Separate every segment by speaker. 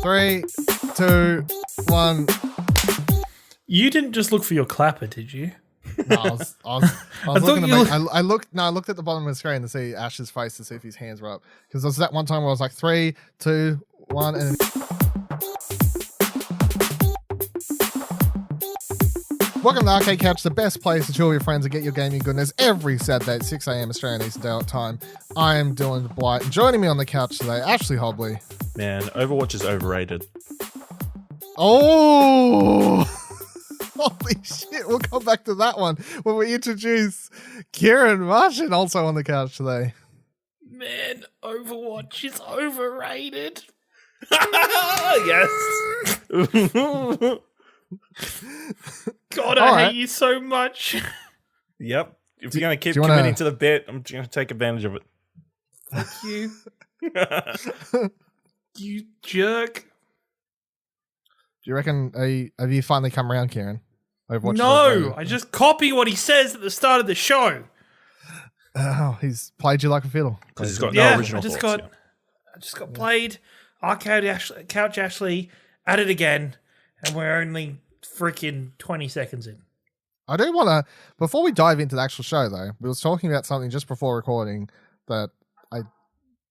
Speaker 1: 3, 2, 1.
Speaker 2: You didn't just look for your clapper, did you?
Speaker 1: No, I was looking I looked at the bottom of the screen to see Ash's face to see if his hands were up. Because there was that one time where I was like 3, 2, 1, and welcome to Arcade Couch, the best place to chill with your friends and get your gaming goodness every Saturday at 6 a.m. Australian Eastern Daylight Time. I am Dylan Blight, and joining me on the couch today, Ashley Hobley.
Speaker 3: Man, Overwatch is overrated.
Speaker 1: Oh, holy shit! We'll come back to that one when we introduce Kieran Martian, also on the couch today.
Speaker 2: Man, Overwatch is overrated.
Speaker 3: Yes.
Speaker 2: God, I hate you so much.
Speaker 3: Yep. If you're going to keep committing to the bet, I'm going to take advantage of it.
Speaker 2: Fuck you. You jerk.
Speaker 1: Do you reckon, have you finally come around, Kieran? Overwatch
Speaker 2: No, I just copy what he says at the start of the show.
Speaker 1: Oh, he's played you like a fiddle.
Speaker 3: Because he's got no original thoughts.
Speaker 2: I just got played. Arcade Couch Ashley at it again, and we're only freaking 20 seconds in.
Speaker 1: I do want to, before we dive into the actual show though, we was talking about something just before recording that I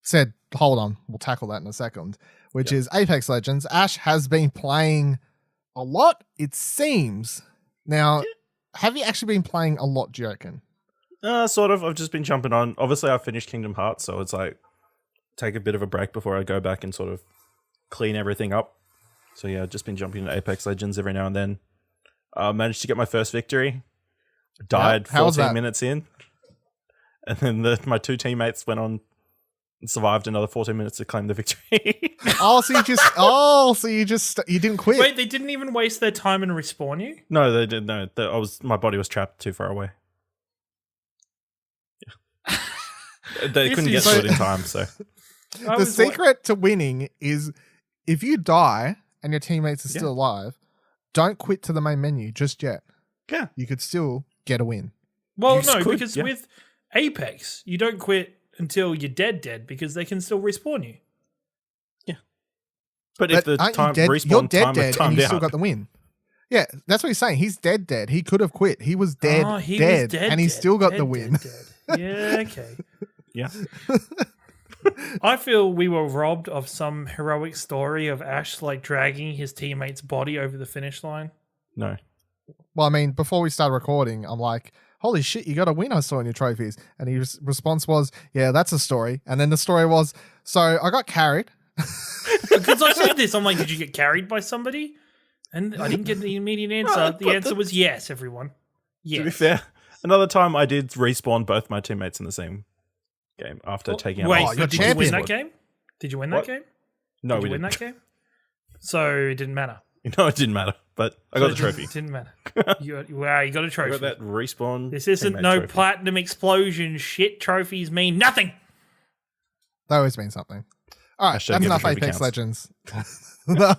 Speaker 1: said, hold on, we'll tackle that in a second, which is Apex Legends. Ash has been playing a lot, it seems. Now, have you actually been playing a lot, do you reckon?
Speaker 3: Sort of. I've just been jumping on. Obviously, I finished Kingdom Hearts, so it's like take a bit of a break before I go back and sort of clean everything up. So yeah, I've just been jumping into Apex Legends every now and then. Managed to get my first victory. Died 14 minutes in. And then my two teammates went on and survived another 14 minutes to claim the victory.
Speaker 1: You didn't quit.
Speaker 2: Wait, they didn't even waste their time and respawn you?
Speaker 3: No, they didn't. No, my body was trapped too far away. Yeah. They couldn't get to it in time, so.
Speaker 1: The secret to winning is if you die and your teammates are still alive, don't quit to the main menu just yet.
Speaker 3: Yeah.
Speaker 1: You could still get a win.
Speaker 2: Well, no, because with Apex, you don't quit until you're dead because they can still respawn you.
Speaker 3: Yeah. But if the time respawn time
Speaker 1: dead and you still got the win. Yeah, that's what he's saying. He's dead. He could have quit. He was dead, and he still got the win.
Speaker 2: Yeah, okay.
Speaker 3: Yeah.
Speaker 2: I feel we were robbed of some heroic story of Ash like dragging his teammate's body over the finish line.
Speaker 3: No.
Speaker 1: Well, I mean, before we started recording, I'm like, holy shit, you got a win I saw in your trophies. And his response was, yeah, that's a story. And then the story was, so I got carried.
Speaker 2: Because I said this, I'm like, did you get carried by somebody? And I didn't get the immediate answer.
Speaker 3: Right,
Speaker 2: the answer was yes, everyone. Yes.
Speaker 3: To be fair, another time I did respawn both my teammates in the same game after taking out.
Speaker 2: Wait, did you win that game? Did you win that game?
Speaker 3: No,
Speaker 2: we didn't. Win that game? So it didn't matter.
Speaker 3: No, it didn't matter, but I got the trophy.
Speaker 2: It didn't matter. You got a trophy.
Speaker 3: I got that respawn.
Speaker 2: This isn't no trophy. Platinum explosion shit. Trophies mean nothing.
Speaker 1: They always mean something. All right, that's enough Apex Legends. Can
Speaker 3: I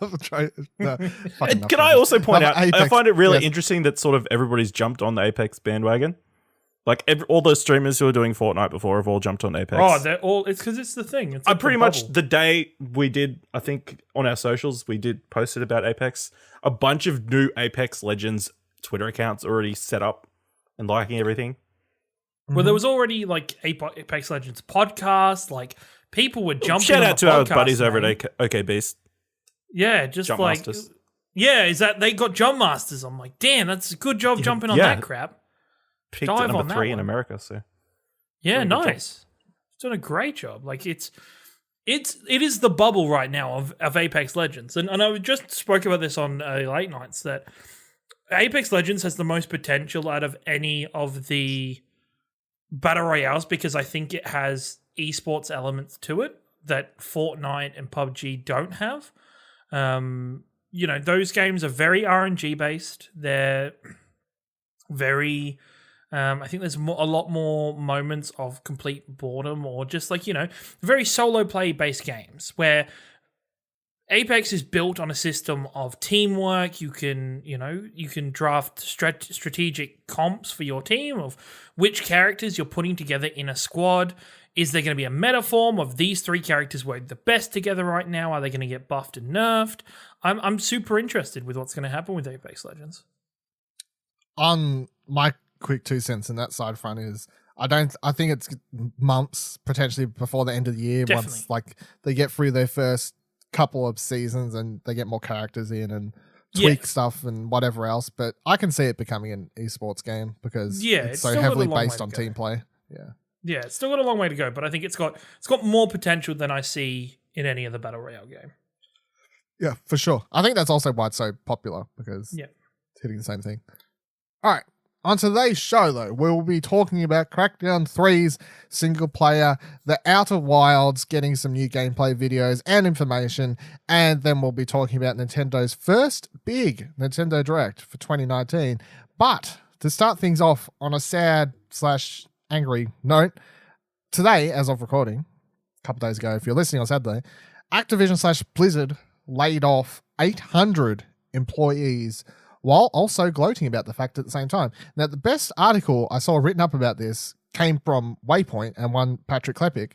Speaker 3: also point out, I find it really interesting that sort of everybody's jumped on the Apex bandwagon. Like all those streamers who were doing Fortnite before have all jumped on Apex.
Speaker 2: Oh, they're all. It's because it's the thing. It's like
Speaker 3: pretty much the day we did. I think on our socials we did post it about Apex. A bunch of new Apex Legends Twitter accounts already set up and liking everything.
Speaker 2: Well, there was already like Apex Legends podcast. Like people were jumping.
Speaker 3: Shout
Speaker 2: on
Speaker 3: out to our buddies over at OK Beast.
Speaker 2: Yeah, just
Speaker 3: Jump
Speaker 2: like
Speaker 3: Masters.
Speaker 2: Yeah, is that they got Jump Masters? I'm like, damn, that's a good job jumping on that crap.
Speaker 3: Picked at number 3 in America, so
Speaker 2: yeah, nice. It's done a great job. Like it is the bubble right now of Apex Legends, and I just spoke about this on late nights that Apex Legends has the most potential out of any of the battle royales because I think it has esports elements to it that Fortnite and PUBG don't have. Those games are very RNG based. They're very. I think there's a lot more moments of complete boredom or just like, very solo play based games where Apex is built on a system of teamwork. You can draft strategic comps for your team of which characters you're putting together in a squad. Is there going to be a meta form of these three characters work the best together right now? Are they going to get buffed and nerfed? I'm super interested with what's going to happen with Apex Legends.
Speaker 1: On my quick 2 cents in that side front is I think it's months potentially before the end of the year.
Speaker 2: Definitely.
Speaker 1: Once like they get through their first couple of seasons and they get more characters in and tweak stuff and whatever else. But I can see it becoming an esports game because it's so heavily based on team play.
Speaker 2: Yeah, it's still got a long way to go, but I think it's got more potential than I see in any other battle royale game.
Speaker 1: Yeah, for sure. I think that's also why it's so popular because it's hitting the same thing. All right. On today's show, though, we'll be talking about Crackdown 3's single player, the Outer Wilds, getting some new gameplay videos and information, and then we'll be talking about Nintendo's first big Nintendo Direct for 2019. But to start things off on a sad/angry note, today, as of recording, a couple days ago, if you're listening on Saturday, Activision/Blizzard laid off 800 employees while also gloating about the fact at the same time. Now, the best article I saw written up about this came from Waypoint and one Patrick Klepek,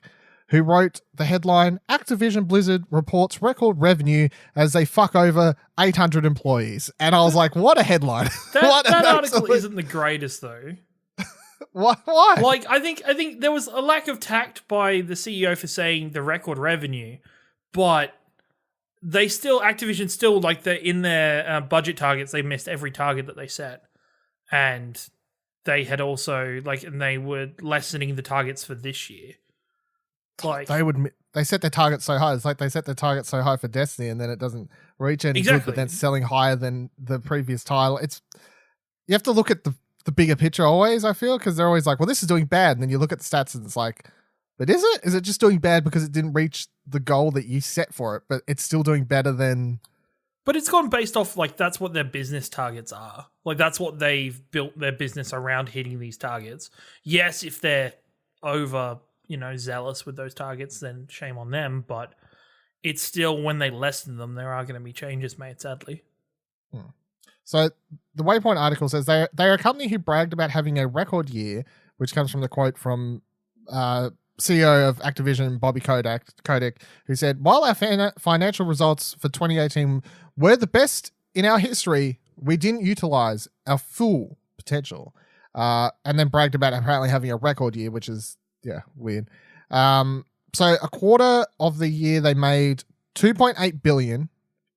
Speaker 1: who wrote the headline, Activision Blizzard reports record revenue as they fuck over 800 employees. And I was like, what a headline.
Speaker 2: That article isn't the greatest, though.
Speaker 1: Why?
Speaker 2: Like, I think there was a lack of tact by the CEO for saying the record revenue, but Activision still, like, in their budget targets, they missed every target that they set. And they had also, and they were lessening the targets for this year. Like, they set their targets so high. It's like they set their targets so high for Destiny and then it doesn't reach any good, but then selling higher than the previous title. You have to look at the bigger picture always, I feel, because they're always like, well, this is doing bad. And then you look at the stats and it's like, but is it? Is it just doing bad because it didn't reach the goal that you set for it, but it's still doing better than... But it's gone based off, that's what their business targets are. That's what they've built their business around, hitting these targets. Yes, if they're over, zealous with those targets, then shame on them, but it's still, when they lessen them, there are going to be changes made, sadly.
Speaker 1: So the Waypoint article says they're a company who bragged about having a record year, which comes from the quote from... CEO of Activision, Bobby Kotick, who said, while our financial results for 2018 were the best in our history, we didn't utilize our full potential. And then bragged about apparently having a record year, which is, weird. So a quarter of the year, they made $2.8 billion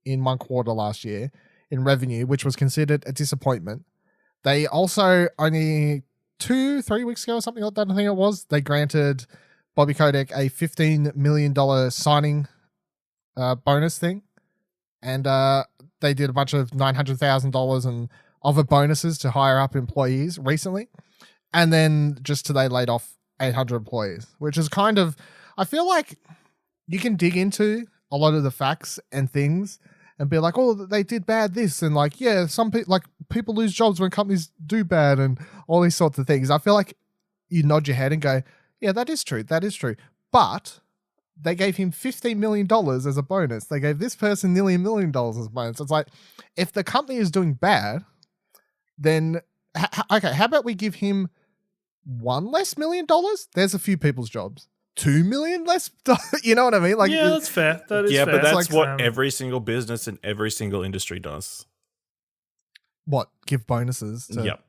Speaker 1: in one quarter last year in revenue, which was considered a disappointment. They also only 2-3 weeks ago or something like that, I think it was, they granted Bobby Kotick a $15 million signing bonus thing. And they did a bunch of $900,000 and other bonuses to hire up employees recently. And then just today laid off 800 employees, which is kind of, I feel like you can dig into a lot of the facts and things and be like, oh, they did bad this. And some people, people lose jobs when companies do bad and all these sorts of things. I feel like you nod your head and go, yeah, that is true. That is true. But they gave him $15 million as a bonus. They gave this person nearly $1 million as a bonus. It's like, if the company is doing bad, then, okay, how about we give him $1 less million? There's a few people's jobs. $2 million less? You know what I mean?
Speaker 2: That's fair. That is fair.
Speaker 3: Yeah, but that's what every single business in every single industry does.
Speaker 1: What? Give bonuses to...
Speaker 3: Yep.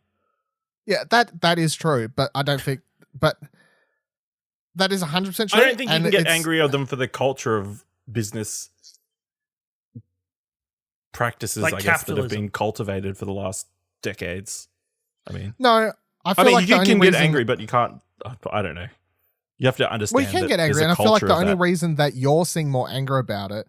Speaker 1: Yeah, that is true, but I don't think... But... That is 100% true.
Speaker 3: I don't think you can get angry at them for the culture of business practices, I guess, that have been cultivated for the last decades. I mean... No,
Speaker 1: I feel like
Speaker 3: you can get angry, but you can't... I don't know. You have to understand.
Speaker 1: We can get angry, and I feel like the only reason that you're seeing more anger about it,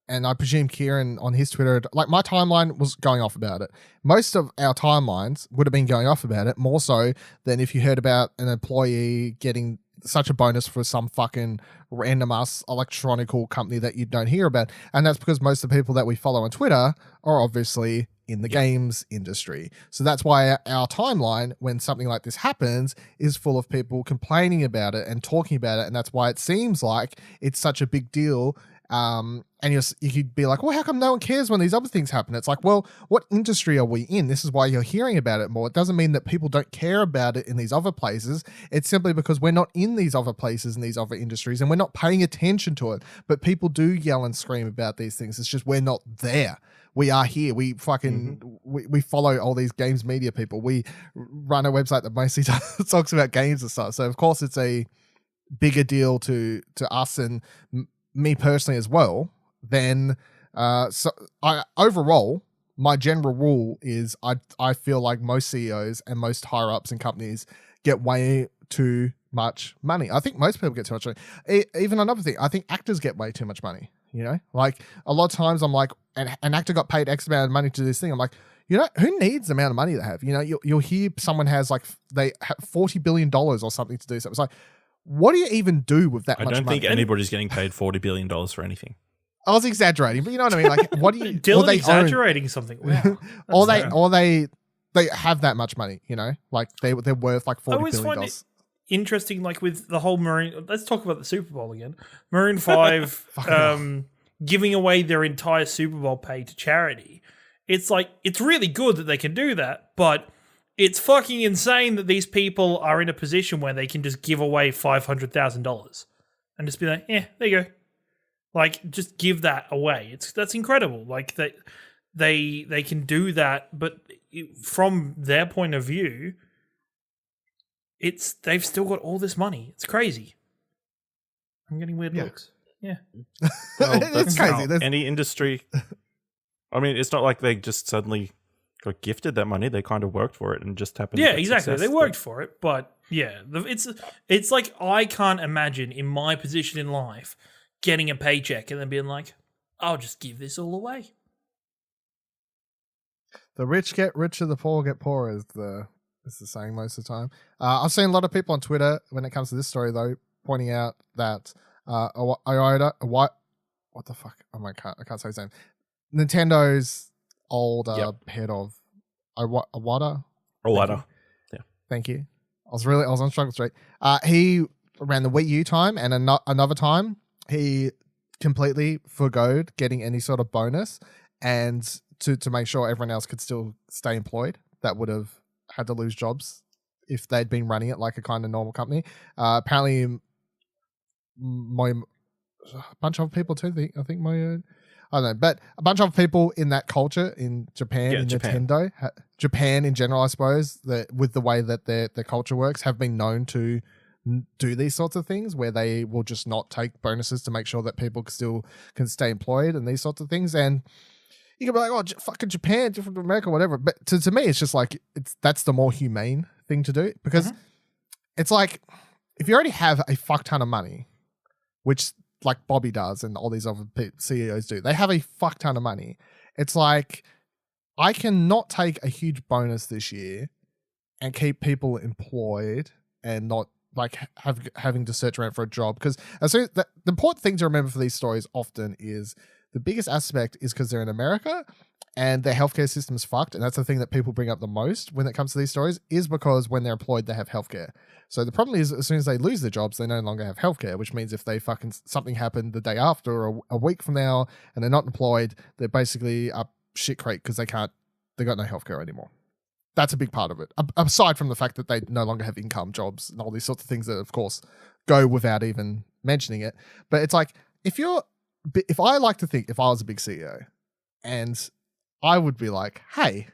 Speaker 1: and I presume Kieran on his Twitter, my timeline was going off about it. Most of our timelines would have been going off about it, more so than if you heard about an employee getting such a bonus for some fucking random ass electronical company that you don't hear about. And that's because most of the people that we follow on Twitter are obviously in the games industry. So that's why our timeline, when something like this happens, is full of people complaining about it and talking about it. And that's why it seems like it's such a big deal And you could be like, well, how come no one cares when these other things happen? It's like, well, what industry are we in? This is why you're hearing about it more. It doesn't mean that people don't care about it in these other places. It's simply because we're not in these other places and these other industries, and we're not paying attention to it. But people do yell and scream about these things. It's just we're not there. We are here. We fucking we follow all these games media people. We run a website that mostly talks about games and stuff. So of course it's a bigger deal to us and me personally as well. Then overall, my general rule is I feel like most CEOs and most higher ups in companies get way too much money. I think most people get too much money. Even another thing, I think actors get way too much money. You know, like a lot of times I'm like, an actor got paid X amount of money to do this thing. I'm like, you know, who needs the amount of money they have? You know, you'll hear someone has like they have $40 billion or something to do something. It's like, what do you even do do much money?
Speaker 3: I don't think anybody's getting paid $40 billion for anything.
Speaker 1: I was exaggerating, but you know what I mean? Like, what do you...
Speaker 2: Dylan exaggerating something. Wow.
Speaker 1: or they have that much money, you know? Like, they're worth like $40 billion. I always find it
Speaker 2: interesting, like with the whole Maroon... Let's talk about the Super Bowl again. Maroon 5 giving away their entire Super Bowl pay to charity. It's like, it's really good that they can do that, but it's fucking insane that these people are in a position where they can just give away $500,000 and just be like, yeah, there you go. Like, just give that away. That's incredible. Like that they can do that, but from their point of view, they've still got all this money. It's crazy. I'm getting weird looks. Yeah,
Speaker 3: well, that's crazy. Any industry. I mean, it's not like they just suddenly got gifted that money. They kind of worked for it and just happened.
Speaker 2: Yeah, exactly. They worked for it, but yeah, it's like I can't imagine in my position in life getting a paycheck and then being like, I'll just give this all away.
Speaker 1: The rich get richer, the poor get poorer is the saying most of the time. I've seen a lot of people on Twitter when it comes to this story though, pointing out that Iota, what the fuck? Oh, I can't say his name. Nintendo old head of Iwata.
Speaker 3: Yeah.
Speaker 1: Thank you. I was on Struggle Street. He ran the Wii U time, and another time he completely forgoed getting any sort of bonus, and to make sure everyone else could still stay employed that would have had to lose jobs if they'd been running it like a kind of normal company. Apparently, a bunch of people too. I think I don't know, but a bunch of people in that culture in Japan, Nintendo, Japan in general, I suppose, that with the way that their culture works, have been known to do these sorts of things where they will just not take bonuses to make sure that people still can stay employed and these sorts of things. And you can be like, oh, fucking Japan, different from America, whatever. But to me, it's just like, that's the more humane thing to do, because it's like, if you already have a fuck ton of money, which like Bobby does and all these other CEOs do, they have a fuck ton of money. It's like, I cannot take a huge bonus this year and keep people employed and not like having to search around for a job. Because the important thing to remember for these stories often is the biggest aspect is because they're in America and their healthcare system's fucked. And that's the thing that people bring up the most when it comes to these stories, is because when they're employed, they have healthcare. So the problem is, as soon as they lose their jobs, they no longer have healthcare, which means if they something happened the day after or a week from now and they're not employed, they're basically up shit creek because they got no healthcare anymore. That's a big part of it. Aside from the fact that they no longer have income jobs and all these sorts of things that, of course, go without even mentioning it. But it's like, if I like to think, if I was a big CEO and I would be like, hey,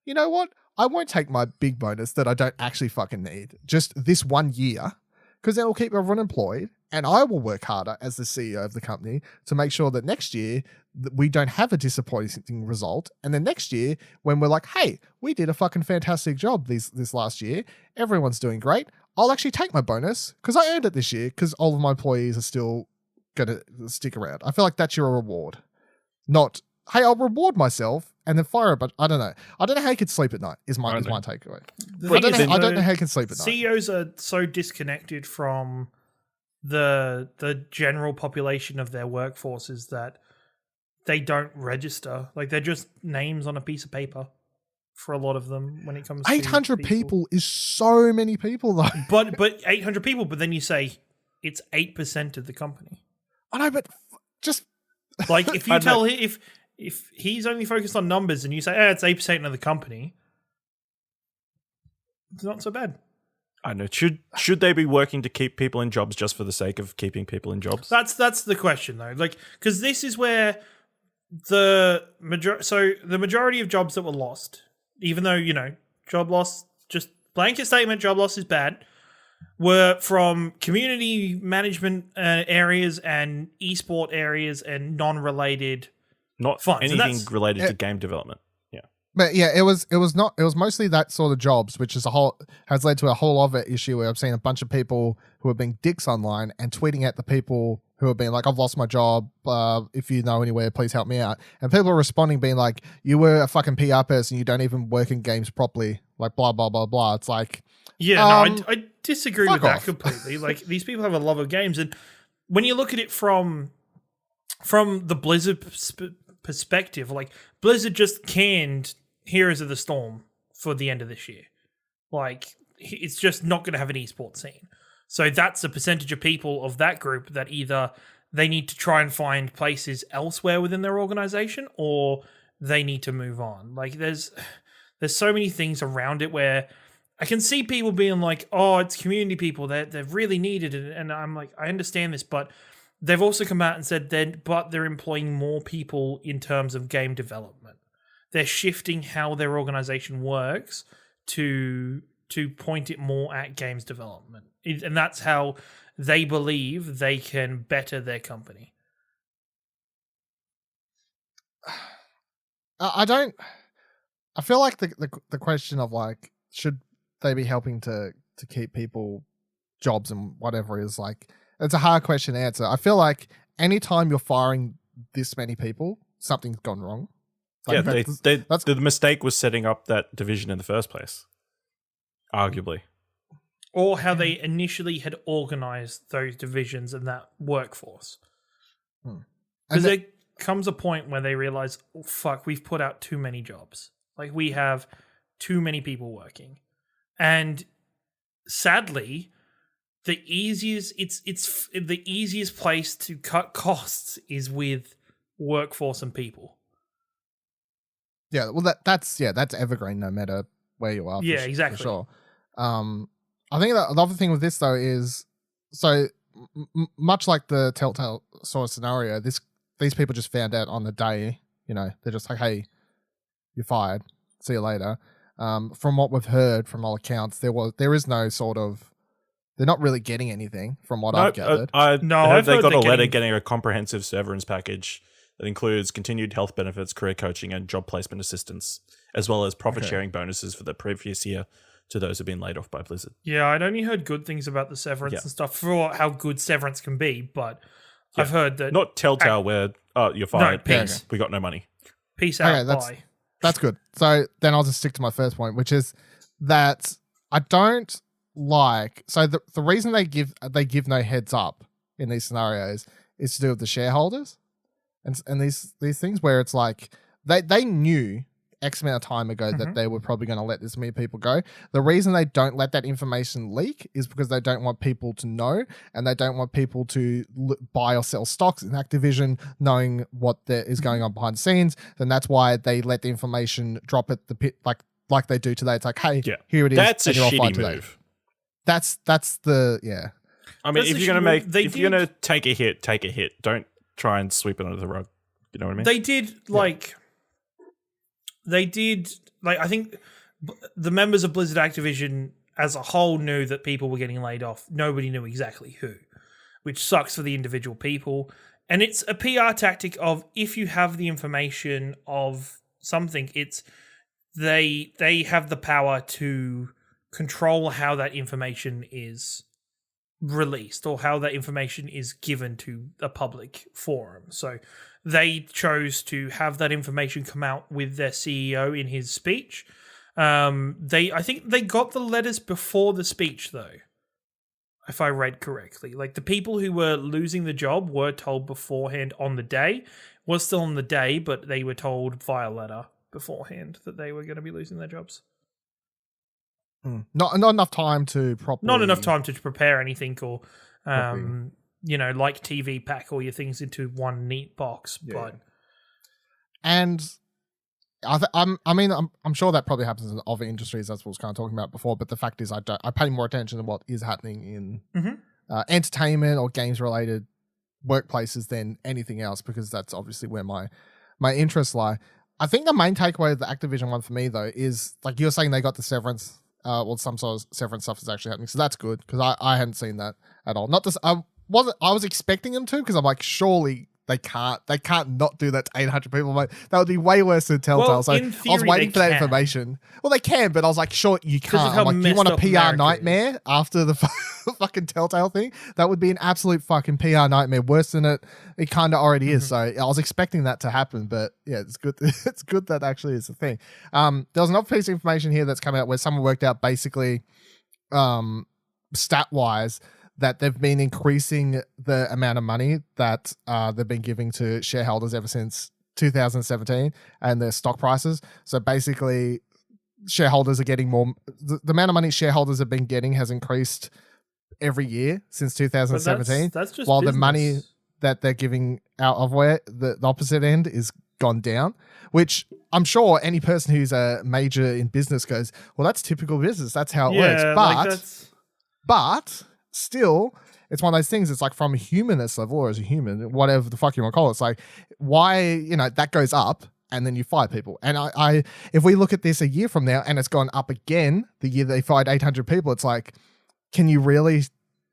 Speaker 1: you know what? I won't take my big bonus that I don't actually fucking need just this 1 year, because then it'll keep everyone employed, and I will work harder as the CEO of the company to make sure that next year we don't have a disappointing result. And then next year, when we're like, hey, we did a fucking fantastic job this last year, everyone's doing great, I'll actually take my bonus because I earned it this year because all of my employees are still going to stick around. I feel like that's your reward. Not, hey, I'll reward myself and then fire it, but I don't know. I don't know how you could sleep at night is my takeaway. I don't know how you can sleep at night.
Speaker 2: CEOs are so disconnected from the general population of their workforces that they don't register. Like, they're just names on a piece of paper for a lot of them when it comes to
Speaker 1: 800 people is so many people though.
Speaker 2: But 800 people, but then you say it's 8% of the company.
Speaker 1: I know, but just
Speaker 2: Like if you tell him if he's only focused on numbers and you say, it's 8% of the company, it's not so bad.
Speaker 3: I know. Should they be working to keep people in jobs just for the sake of keeping people in jobs?
Speaker 2: That's the question though. Like, because this is where the majority of jobs that were lost, even though job loss, just blanket statement, job loss is bad, were from community management areas and esport areas and non-related,
Speaker 3: not
Speaker 2: funds.
Speaker 3: anything related to game development. Yeah,
Speaker 1: but yeah, it was mostly that sort of jobs, which has led to a whole other issue where I've seen a bunch of people who have been dicks online and tweeting at the people who have been like, I've lost my job. If you know anywhere, please help me out. And people are responding being like, you were a fucking PR person. You don't even work in games properly. Like blah, blah, blah, blah. It's like,
Speaker 2: I disagree with that
Speaker 1: off.
Speaker 2: completely. Like, these people have a love of games. And when you look at it from the Blizzard perspective, like Blizzard just canned Heroes of the Storm for the end of this year. Like, it's just not going to have an esports scene. So that's a percentage of people of that group that either they need to try and find places elsewhere within their organization or they need to move on. Like, there's so many things around it where I can see people being like, oh, it's community people. They're really needed. And I'm like, I understand this, but they've also come out and said they're employing more people in terms of game development. They're shifting how their organization works to point it more at games development. And that's how they believe they can better their company.
Speaker 1: I feel like the question of like, should they be helping to keep people jobs and whatever is like, it's a hard question to answer. I feel like anytime you're firing this many people, something's gone wrong. Like
Speaker 3: the mistake was setting up that division in the first place, arguably.
Speaker 2: Or how they initially had organized those divisions and that workforce. Because there comes a point where they realize, oh, fuck, we've put out too many jobs. Like, we have too many people working. And sadly, the easiest place to cut costs is with workforce and people.
Speaker 1: Yeah, well, that's evergreen no matter where you are.
Speaker 2: Yeah, exactly.
Speaker 1: For sure. I think that another thing with this though is, so much like the Telltale sort of scenario, these people just found out on the day. They're just like, hey, you're fired. See you later. From what we've heard from all accounts, there is no sort of, they're not really getting anything from what I've gathered.
Speaker 3: I heard they got a letter getting a comprehensive severance package that includes continued health benefits, career coaching, and job placement assistance, as well as profit sharing bonuses for the previous year to those who've been laid off by Blizzard.
Speaker 2: Yeah, I'd only heard good things about the severance and stuff for how good severance can be, but I've heard that...
Speaker 3: Not Telltale where, you're fired,
Speaker 2: No, peace.
Speaker 3: We got no money.
Speaker 2: Peace out, bye.
Speaker 1: That's good. So then I'll just stick to my first point, which is that I don't like... So the reason they give no heads up in these scenarios is to do with the shareholders and these things where it's like they knew X amount of time ago that they were probably going to let this many people go. The reason they don't let that information leak is because they don't want people to know, and they don't want people to buy or sell stocks in Activision knowing what there is going on behind the scenes. Then that's why they let the information drop at the pit, like they do today. It's like, hey, here it is.
Speaker 3: That's a shitty move.
Speaker 1: That's the
Speaker 3: I mean, if you're gonna take a hit. Don't try and sweep it under the rug. You know what I mean?
Speaker 2: They did I think the members of Blizzard Activision as a whole knew that people were getting laid off. Nobody knew exactly who, which sucks for the individual people. And it's a PR tactic of, if you have the information of something, it's they have the power to control how that information is released or how that information is given to a public forum. So they chose to have that information come out with their CEO in his speech. I think they got the letters before the speech, though, if I read correctly. Like, the people who were losing the job were told beforehand on the day. Was still on the day, but they were told via letter beforehand that they were going to be losing their jobs.
Speaker 1: Not enough time to properly...
Speaker 2: Not enough time to prepare anything or like TV, pack all your things into one neat box.
Speaker 1: Yeah.
Speaker 2: But
Speaker 1: And I'm sure that probably happens in other industries. That's what I was kind of talking about before. But the fact is, I pay more attention to what is happening in entertainment or games related workplaces than anything else, because that's obviously where my interests lie. I think the main takeaway of the Activision one for me though is, like you're saying, they got the severance. Some sort of severance stuff is actually happening, so that's good, because I hadn't seen that at all. Not this, I was expecting them to, because I'm like, surely they can't not do that to 800 people. Like, that would be way worse than Telltale.
Speaker 2: Well,
Speaker 1: So
Speaker 2: in
Speaker 1: I was
Speaker 2: theory,
Speaker 1: waiting
Speaker 2: they
Speaker 1: for that
Speaker 2: can.
Speaker 1: information. Well, they can, but I was like, sure, you
Speaker 2: Because of
Speaker 1: can't.
Speaker 2: how
Speaker 1: I'm like, do you want a
Speaker 2: messed
Speaker 1: PR
Speaker 2: up America
Speaker 1: nightmare after the fucking Telltale thing? That would be an absolute fucking PR nightmare, worse than it kind of already is. So I was expecting that to happen, but yeah, it's good. It's good that actually is a thing. There was another piece of information here that's come out where someone worked out basically, stat wise, that they've been increasing the amount of money that they've been giving to shareholders ever since 2017 and their stock prices. So basically, shareholders are getting more. The amount of money shareholders have been getting has increased every year since 2017.
Speaker 2: That's just
Speaker 1: while
Speaker 2: business.
Speaker 1: the money that they're giving out of where the opposite end is gone down, which I'm sure any person who's a major in business goes, well, that's typical business. That's how it works. But still, it's one of those things. It's like, from a humanist level, or as a human, whatever the fuck you want to call it, it's like, why, that goes up and then you fire people. And I if we look at this a year from now and it's gone up again the year they fired 800 people, it's like, can you really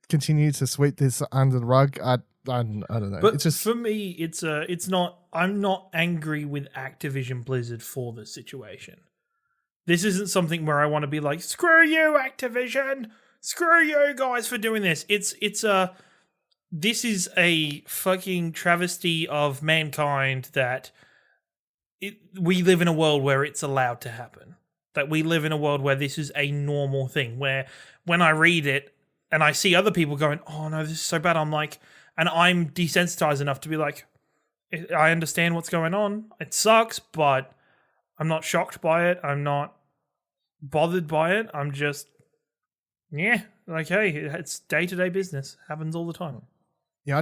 Speaker 1: continue to sweep this under the rug? I don't know.
Speaker 2: But
Speaker 1: it's just,
Speaker 2: for me, it's not. I'm not angry with Activision Blizzard for the situation. This isn't something where I want to be like, screw you, Activision. Screw you guys for doing this. This is a fucking travesty of mankind that we live in a world where it's allowed to happen. That we live in a world where this is a normal thing, where when I read it and I see other people going, oh no, this is so bad, I'm like, and I'm desensitized enough to be like, I understand what's going on. It sucks, but I'm not shocked by it. I'm not bothered by it. I'm just, yeah, like, hey, it's day-to-day business. Happens all the time.
Speaker 1: yeah,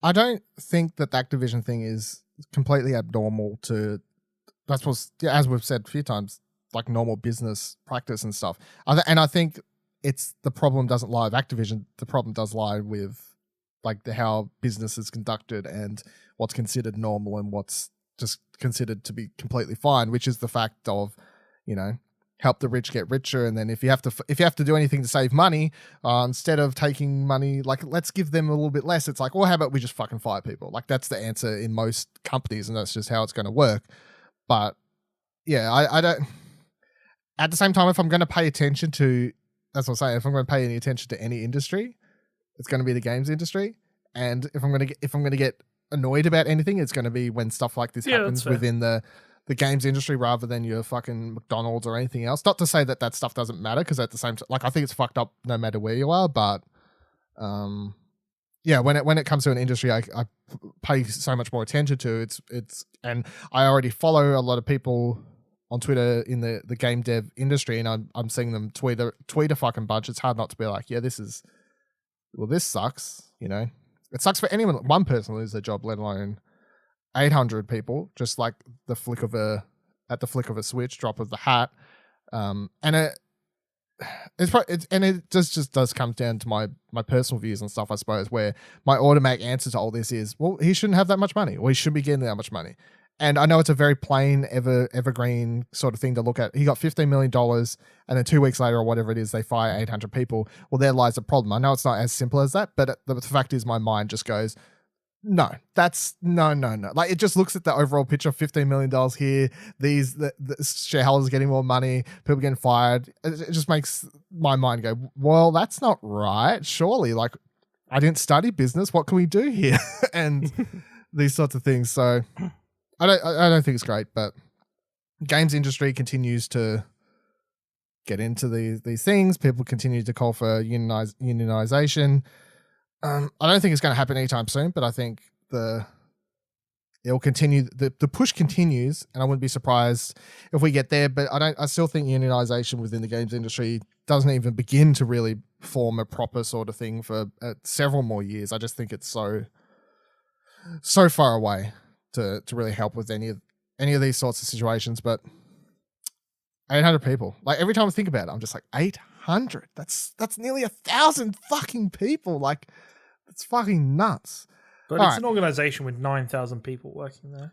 Speaker 1: I don't think that the Activision thing is completely abnormal to, that's what's, as we've said a few times, like normal business practice and stuff. And I think the problem doesn't lie with Activision. The problem does lie with like how business is conducted and what's considered normal and what's just considered to be completely fine, which is the fact of, help the rich get richer, and then if you have to do anything to save money, instead of taking money, like, let's give them a little bit less. It's like, well, how about we just fucking fire people? Like, that's the answer in most companies, and that's just how it's going to work. But yeah, I don't. At the same time, if I'm going to pay attention to, that's what I'm saying. If I'm going to pay any attention to any industry, it's going to be the games industry. And if I'm going to get annoyed about anything, it's going to be when stuff like this happens within the games industry rather than your fucking McDonald's or anything else. Not to say that stuff doesn't matter, because at the same time, like, I think it's fucked up no matter where you are. But yeah, when it comes to an industry, I pay so much more attention to it's, and I already follow a lot of people on Twitter in the game dev industry, and I'm seeing them tweet a fucking bunch. It's hard not to be like, yeah, this sucks. It sucks for anyone, one person lose their job, let alone 800 people, just like at the flick of a switch, drop of the hat. And it just does come down to my personal views and stuff, I suppose, where my automatic answer to all this is, well, he shouldn't have that much money, or he shouldn't be getting that much money. And I know it's a very plain, evergreen sort of thing to look at. He got $15 million, and then 2 weeks later or whatever it is, they fire 800 people. Well, there lies the problem. I know it's not as simple as that, but the fact is, my mind just goes, no. Like, it just looks at the overall picture of $15 million here. The shareholders getting more money, people getting fired. It just makes my mind go, well, that's not right. Surely, like, I didn't study business. What can we do here? And these sorts of things. So I don't think it's great, but games industry continues to get into these things. People continue to call for unionization. I don't think it's going to happen anytime soon, but I think the it'll continue. The push continues, and I wouldn't be surprised if we get there. But I still think unionization within the games industry doesn't even begin to really form a proper sort of thing for several more years. I just think it's so far away to really help with any of these sorts of situations. But 800 people, like every time I think about it, I'm just like 800. That's nearly 1,000 fucking people. Like, it's fucking nuts.
Speaker 2: But it's an organization with 9,000 people working there.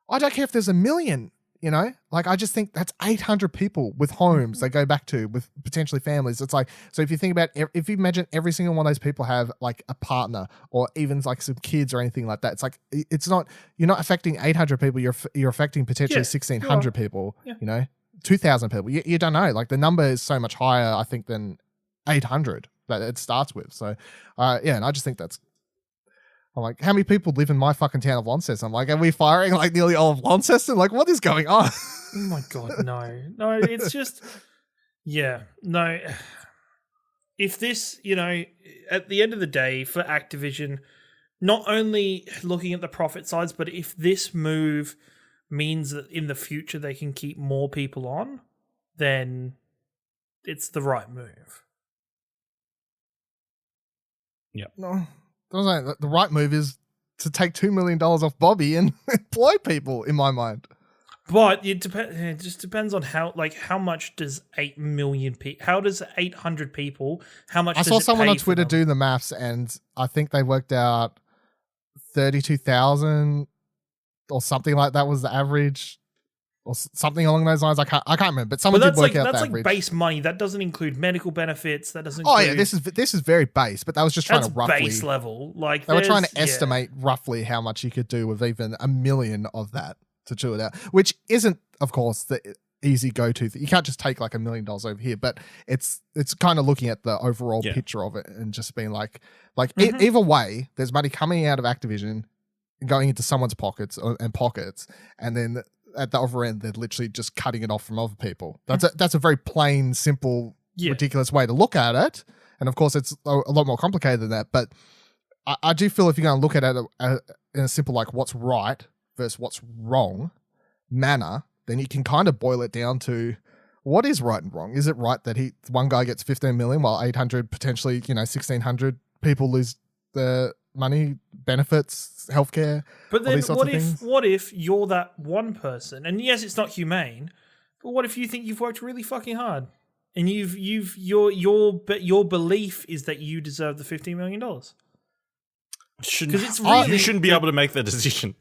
Speaker 1: I don't care if there's 1 million, you know? Like, I just think that's 800 people with homes they go back to, with potentially families. It's like, so if you think about, if you imagine every single one of those people have like a partner or even like some kids or anything like that, it's like, it's not, you're not affecting 800 people, you're affecting potentially 1,600 people, you know? 2,000 people. You don't know. Like, the number is so much higher, I think, than 800 that it starts with. So, and I just think that's, I'm like, how many people live in my fucking town of Launceston? I'm like, are we firing like nearly all of Launceston? Like, what is going on?
Speaker 2: Oh my God, no, it's just, no. If this, at the end of the day for Activision, not only looking at the profit sides, but if this move means that in the future they can keep more people on, then it's the right move.
Speaker 3: Yeah.
Speaker 1: No. The right move is to take $2 million off Bobby and employ people, in my mind.
Speaker 2: But it just depends on how much does 8 million people, how does 800 people, how much
Speaker 1: I
Speaker 2: does
Speaker 1: saw
Speaker 2: it
Speaker 1: someone
Speaker 2: pay
Speaker 1: on Twitter
Speaker 2: for them?
Speaker 1: do the maths, and I think they worked out 32,000 or something like that was the average, or something along those lines. I can't remember, but someone did work out the average.
Speaker 2: That's like base money. That doesn't include medical benefits. That doesn't.
Speaker 1: Oh yeah, this is very base, but that was just trying to roughly
Speaker 2: base level. Like,
Speaker 1: they were trying to estimate roughly how much you could do with even 1 million of that to chew it out, which isn't, of course, the easy go-to thing. You can't just take like $1 million over here, but it's kind of looking at the overall picture of it and just being like either way, there's money coming out of Activision, going into someone's pockets, and then at the other end, they're literally just cutting it off from other people. That's a very plain, simple, ridiculous way to look at it. And of course, it's a lot more complicated than that. But I do feel if you're going to look at it in a simple, like, what's right versus what's wrong manner, then you can kind of boil it down to what is right and wrong. Is it right that one guy gets 15 million while 800, potentially, 1,600 people lose their money, benefits, healthcare?
Speaker 2: But then what if you're that one person, and yes, it's not humane, but what if you think you've worked really fucking hard and your belief is that you deserve the $15 million? Because
Speaker 3: you shouldn't be able to make that decision.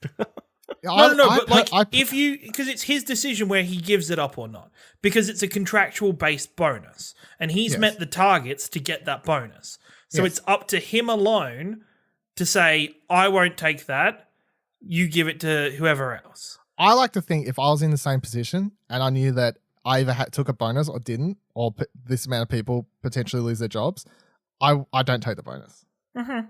Speaker 2: Because it's his decision where he gives it up or not, because it's a contractual based bonus and he's met the targets to get that bonus. So it's up to him alone to say, I won't take that, you give it to whoever else.
Speaker 1: I like to think if I was in the same position and I knew that I either took a bonus or didn't, or this amount of people potentially lose their jobs, I don't take the bonus.
Speaker 2: Mm-hmm.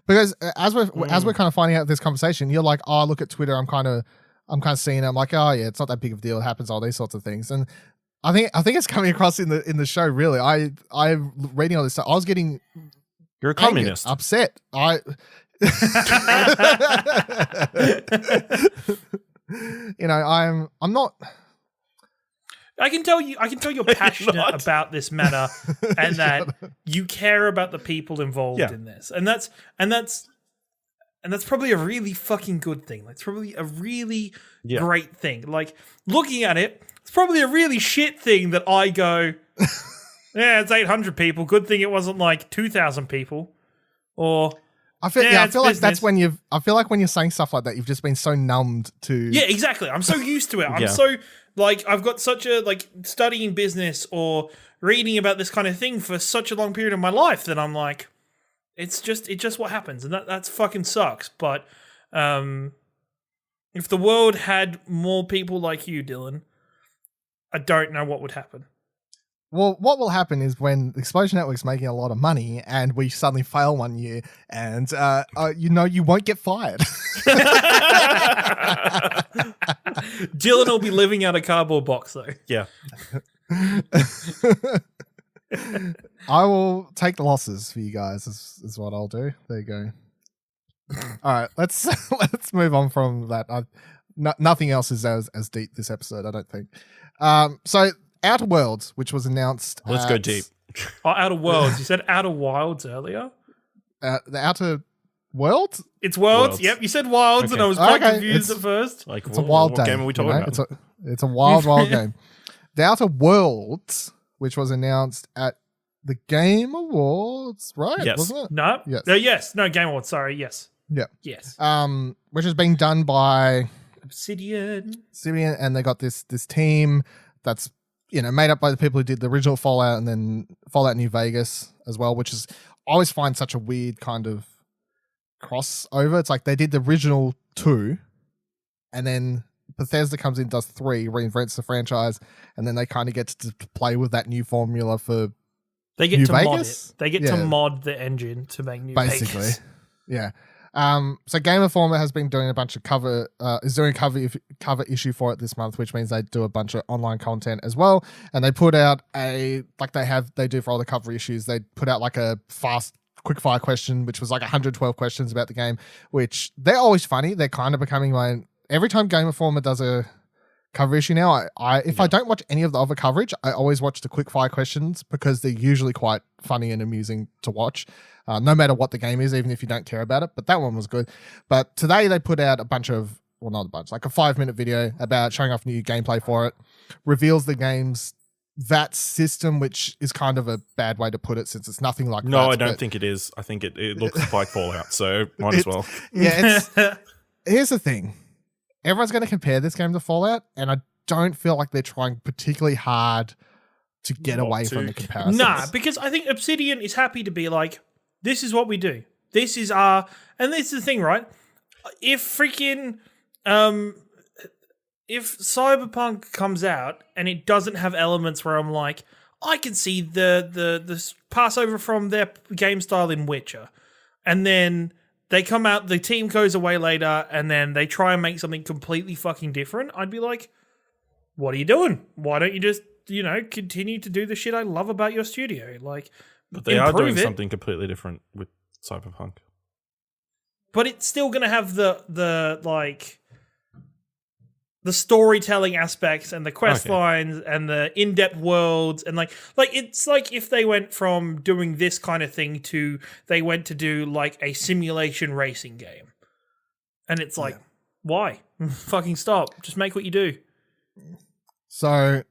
Speaker 1: Because as we're kind of finding out this conversation, you're like, oh, look at Twitter, I'm kind of seeing it. I'm like, oh yeah, it's not that big of a deal. It happens, all these sorts of things. And I think it's coming across in the show, really. I'm reading all this stuff. I was getting...
Speaker 3: You're a communist.
Speaker 1: Upset. I'm not.
Speaker 2: I can tell you're passionate about this matter and that you care about the people involved in this. And that's probably a really fucking good thing. It's probably a really great thing. Like, looking at it, it's probably a really shit thing that I go, yeah, it's 800 people. Good thing it wasn't like 2,000 people. Or
Speaker 1: I feel like that's when when you're saying stuff like that, you've just been so numbed to.
Speaker 2: Yeah, exactly. I'm so used to it. I'm so I've got such a studying business or reading about this kind of thing for such a long period of my life that I'm like, it's just what happens, and that's fucking sucks. But if the world had more people like you, Dylan, I don't know what would happen.
Speaker 1: Well, what will happen is when Explosion Network's making a lot of money and we suddenly fail one year and, you won't get fired.
Speaker 2: Dylan will be living out a cardboard box, though.
Speaker 3: Yeah.
Speaker 1: I will take the losses for you guys, is what I'll do. There you go. All right, let's move on from that. Nothing else is as deep this episode, I don't think. So Outer Worlds, which was announced.
Speaker 3: Let's go deep.
Speaker 2: Oh, Outer Worlds. You said Outer Wilds earlier.
Speaker 1: The Outer Worlds.
Speaker 2: It's Worlds. Yep, you said Wilds, and I was quite confused at first.
Speaker 3: Like,
Speaker 1: it's a wild
Speaker 3: what
Speaker 1: day.
Speaker 3: game are we talking about?
Speaker 1: It's a wild game. The Outer Worlds, which was announced at the Game Awards, right?
Speaker 3: Yes.
Speaker 1: Wasn't it?
Speaker 2: No.
Speaker 1: Yes.
Speaker 2: Yes. No, Game Awards. Sorry. Yes.
Speaker 1: Yeah.
Speaker 2: Yes.
Speaker 1: Which has been done by
Speaker 2: Obsidian,
Speaker 1: and they got this team that's made up by the people who did the original Fallout and then Fallout New Vegas as well, which is I always find such a weird kind of crossover. It's like they did the original 2, and then Bethesda comes in, does 3, reinvents the franchise, and then they kind of get to play with that new formula for
Speaker 2: they get
Speaker 1: New
Speaker 2: to
Speaker 1: Vegas?
Speaker 2: mod it. They get to mod the engine to make New
Speaker 1: basically.
Speaker 2: Vegas.
Speaker 1: Yeah. So Game Informer has been doing a bunch of cover issue for it this month, which means they do a bunch of online content as well. And they put out they do for all the cover issues. They put out like a fast quick fire question, which was like 112 questions about the game, which they're always funny. They're kind of becoming every time Game Informer does a cover issue now, I don't watch any of the other coverage, I always watch the quick fire questions because they're usually quite funny and amusing to watch, no matter what the game is, even if you don't care about it. But that one was good. But today they put out a bunch of, well, not a bunch, like a 5-minute video about showing off new gameplay for it, reveals the game's VAT system, which is kind of a bad way to put it since it's nothing like
Speaker 3: No,
Speaker 1: VATs,
Speaker 3: I don't think it is. I think it looks like Fallout, so might as well.
Speaker 1: Yeah, here's the thing. Everyone's going to compare this game to Fallout, and I don't feel like they're trying particularly hard to get away from the comparison.
Speaker 2: Nah, because I think Obsidian is happy to be like, this is what we do. This is our... And this is the thing, right? If freaking... if Cyberpunk comes out and it doesn't have elements where I'm like, I can see the passover from their game style in Witcher, and then... they come out, the team goes away later, and then they try and make something completely fucking different, I'd be like, what are you doing? Why don't you just, continue to do the shit I love about your studio? Like,
Speaker 3: but they are doing something completely different with Cyberpunk.
Speaker 2: But it's still going to have the storytelling aspects and the quest lines and the in-depth worlds, and like it's like if they went from doing this kind of thing to they went to do like a simulation racing game, and it's like, why? Fucking stop! Just make what you do.
Speaker 1: So,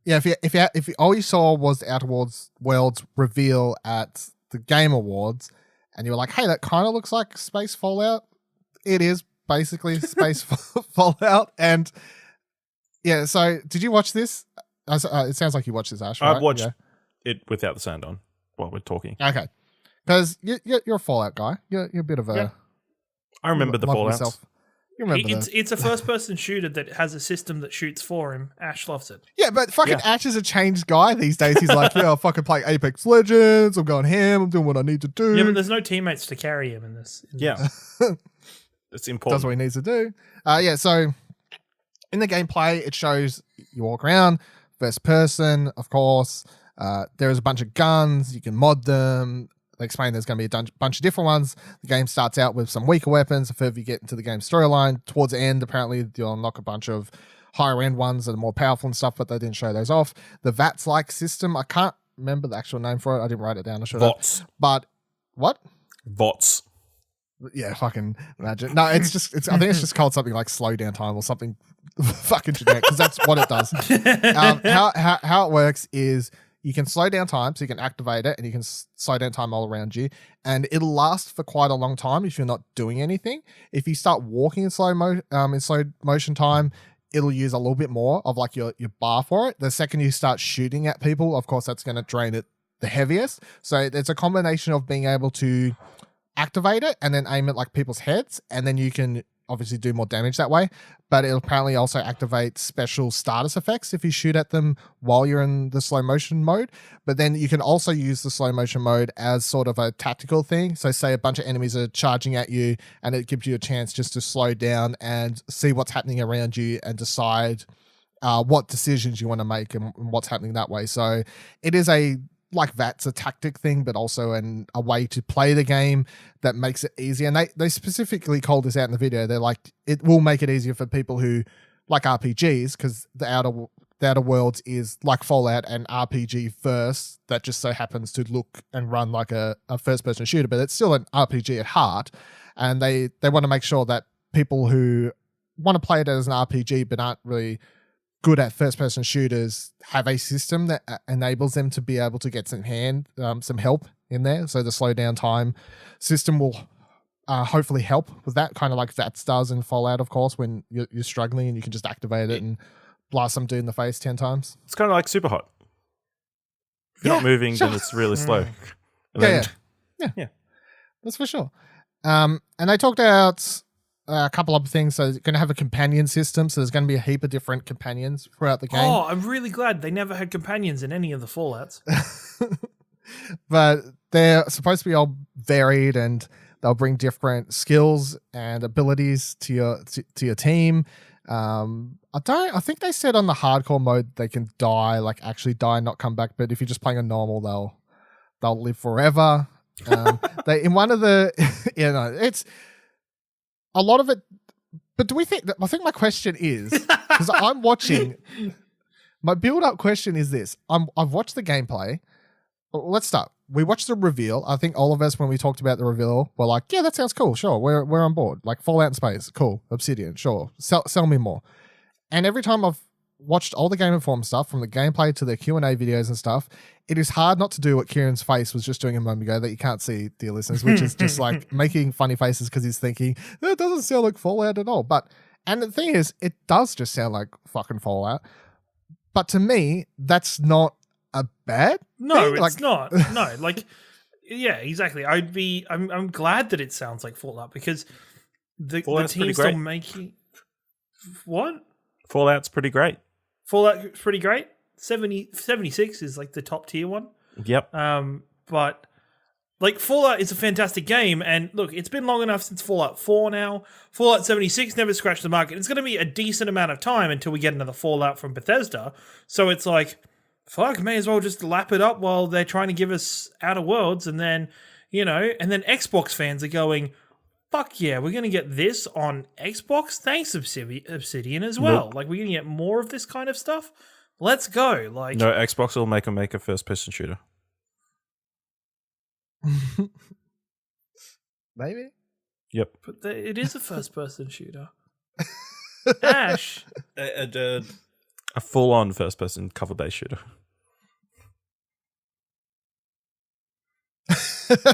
Speaker 1: yeah, if all you saw was the Outer Worlds reveal at the Game Awards, and you were like, hey, that kind of looks like Space Fallout. It is. Basically, Space Fallout. And yeah, so did you watch this? It sounds like you watched this, Ash. Right?
Speaker 3: I've watched it without the sound on while we're talking.
Speaker 1: Okay, because you're a Fallout guy. You're a bit of a.
Speaker 3: Yeah. I remember the Fallouts.
Speaker 1: You remember
Speaker 2: it's a first-person shooter that has a system that shoots for him. Ash loves it.
Speaker 1: Yeah, but fucking Ash is a changed guy these days. He's like, I'll fucking play Apex Legends. I'm going ham. I'm doing what I need to do.
Speaker 2: Yeah, but there's no teammates to carry him in this.
Speaker 3: It's important.
Speaker 1: Does what he needs to do. So in the gameplay, it shows you walk around, first person, of course. There is a bunch of guns. You can mod them. They explain there's going to be a bunch of different ones. The game starts out with some weaker weapons. The further you get into the game storyline, towards the end, apparently you'll unlock a bunch of higher end ones that are more powerful and stuff, but they didn't show those off. The VATS-like system, I can't remember the actual name for it. I didn't write it down. I should have.
Speaker 3: VOTS.
Speaker 1: But what?
Speaker 3: VOTS.
Speaker 1: Yeah, fucking imagine. No, I think it's just called something like slow down time or something fucking generic, because that's what it does. How it works is you can slow down time, so you can activate it, and you can slow down time all around you, and it'll last for quite a long time if you're not doing anything. If you start walking in slow motion time, it'll use a little bit more of like your bar for it. The second you start shooting at people, of course, that's going to drain it the heaviest. So it's a combination of being able to activate it and then aim at like people's heads, and then you can obviously do more damage that way, but it'll apparently also activate special status effects if you shoot at them while you're in the slow motion mode. But then you can also use the slow motion mode as sort of a tactical thing. So say a bunch of enemies are charging at you, and it gives you a chance just to slow down and see what's happening around you and decide what decisions you want to make and what's happening that way. So it is a like that's a tactic thing, but also a way to play the game that makes it easier. And they specifically called this out in the video. They're like, it will make it easier for people who like RPGs, because the Outer Worlds is like Fallout and RPG first that just so happens to look and run like a first-person shooter, but it's still an RPG at heart. And they want to make sure that people who want to play it as an RPG but aren't really good at first-person shooters have a system that enables them to be able to get some help in there. So the slow down time system will hopefully help with that, kind of like VATS does in Fallout, of course, when you're struggling and you can just activate it and blast some dude in the face 10 times.
Speaker 3: It's kind of like Super Hot. If you're not moving, then it's really slow.
Speaker 1: Yeah. That's for sure. And they talked about a couple of things. So it's going to have a companion system. So there's going to be a heap of different companions throughout the game.
Speaker 2: Oh, I'm really glad they never had companions in any of the Fallouts.
Speaker 1: But they're supposed to be all varied, and they'll bring different skills and abilities to your team. I think they said on the hardcore mode they can actually die and not come back. But if you're just playing a normal, they'll live forever. They in one of the it's a lot of it. But do we think? I think my question is, because I'm watching. My build-up question is this: I've watched the gameplay. Let's start. We watched the reveal. I think all of us, when we talked about the reveal, were like, "Yeah, that sounds cool. Sure, we're on board. Like Fallout in space, cool. Obsidian, sure. Sell me more." And every time I've watched all the Game Informed stuff, from the gameplay to the Q&A videos and stuff, it is hard not to do what Kieran's face was just doing a moment ago that you can't see, dear listeners, which is just like making funny faces because he's thinking, that doesn't sound like Fallout at all. And the thing is, it does just sound like fucking Fallout. But to me, that's not a bad
Speaker 2: No,
Speaker 1: thing.
Speaker 2: it's not. No, yeah, exactly. I'm glad that it sounds like Fallout, because the team's still making... What?
Speaker 3: Fallout's pretty great.
Speaker 2: Fallout's pretty great. 76 is like the top tier one.
Speaker 3: Yep.
Speaker 2: But like Fallout is a fantastic game, and look, it's been long enough since Fallout 4 now. Fallout 76 never scratched the market. It's going to be a decent amount of time until we get another Fallout from Bethesda. So it's like, fuck, may as well just lap it up while they're trying to give us Outer Worlds, and then, and then Xbox fans are going, fuck yeah, we're going to get this on Xbox. Thanks, Obsidian, as well.
Speaker 3: Nope.
Speaker 2: Like, we're going to get more of this kind of stuff. Let's go. Like,
Speaker 3: no, Xbox will make a first-person shooter.
Speaker 1: Maybe.
Speaker 3: Yep.
Speaker 2: But it is a first-person shooter. Ash.
Speaker 3: A full-on first-person cover-based shooter.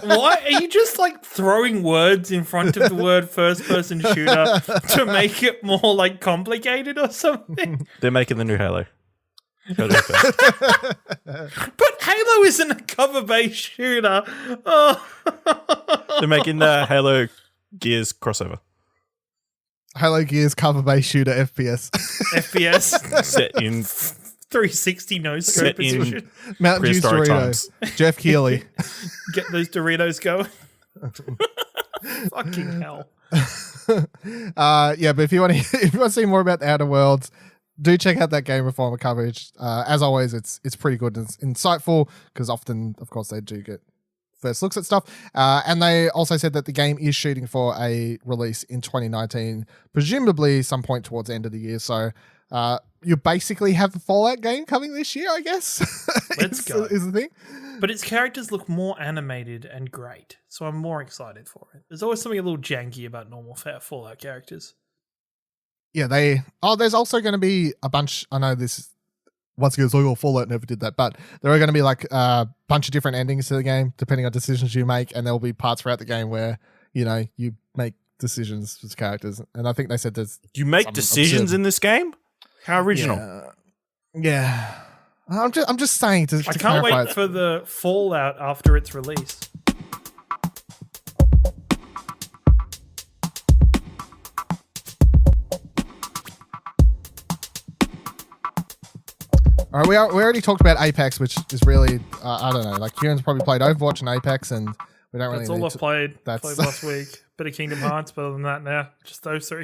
Speaker 2: What? Are you just like throwing words in front of the word first-person shooter to make it more like complicated or something?
Speaker 3: They're making the new Halo.
Speaker 2: But Halo isn't a cover-based shooter. Oh.
Speaker 3: They're making the Halo Gears crossover.
Speaker 1: Halo Gears cover-based shooter FPS.
Speaker 2: FPS.
Speaker 3: Set in
Speaker 2: 360 nose scope position.
Speaker 1: Mountain Dew
Speaker 3: prehistoric
Speaker 1: Doritos.
Speaker 3: times.
Speaker 1: Jeff Keighley.
Speaker 2: Get those Doritos going. Fucking hell.
Speaker 1: But if you want to see more about the Outer Worlds, do check out that Game Informer coverage. As always, it's pretty good and it's insightful, because often, of course, they do get first looks at stuff. And they also said that the game is shooting for a release in 2019, presumably some point towards the end of the year. So you basically have a Fallout game coming this year, I guess.
Speaker 2: Let's go.
Speaker 1: Is the thing.
Speaker 2: But its characters look more animated and great, so I'm more excited for it. There's always something a little janky about normal Fallout characters.
Speaker 1: Yeah, there's also going to be a bunch. I know this, once again, it's like, Fallout never did that, but there are going to be like a bunch of different endings to the game, depending on decisions you make, and there'll be parts throughout the game where, you make decisions as characters. And I think they said there's...
Speaker 3: You make decisions in this game? How original.
Speaker 1: Yeah. I'm just saying to
Speaker 2: I can't wait for the Fallout after its release.
Speaker 1: All right, we already talked about Apex, which is really, I don't know, like Kieran's probably played Overwatch and Apex, and we don't really
Speaker 2: That's all I've played.
Speaker 1: That's
Speaker 2: Played last week. Bit of Kingdom Hearts, but other than that, now just those three.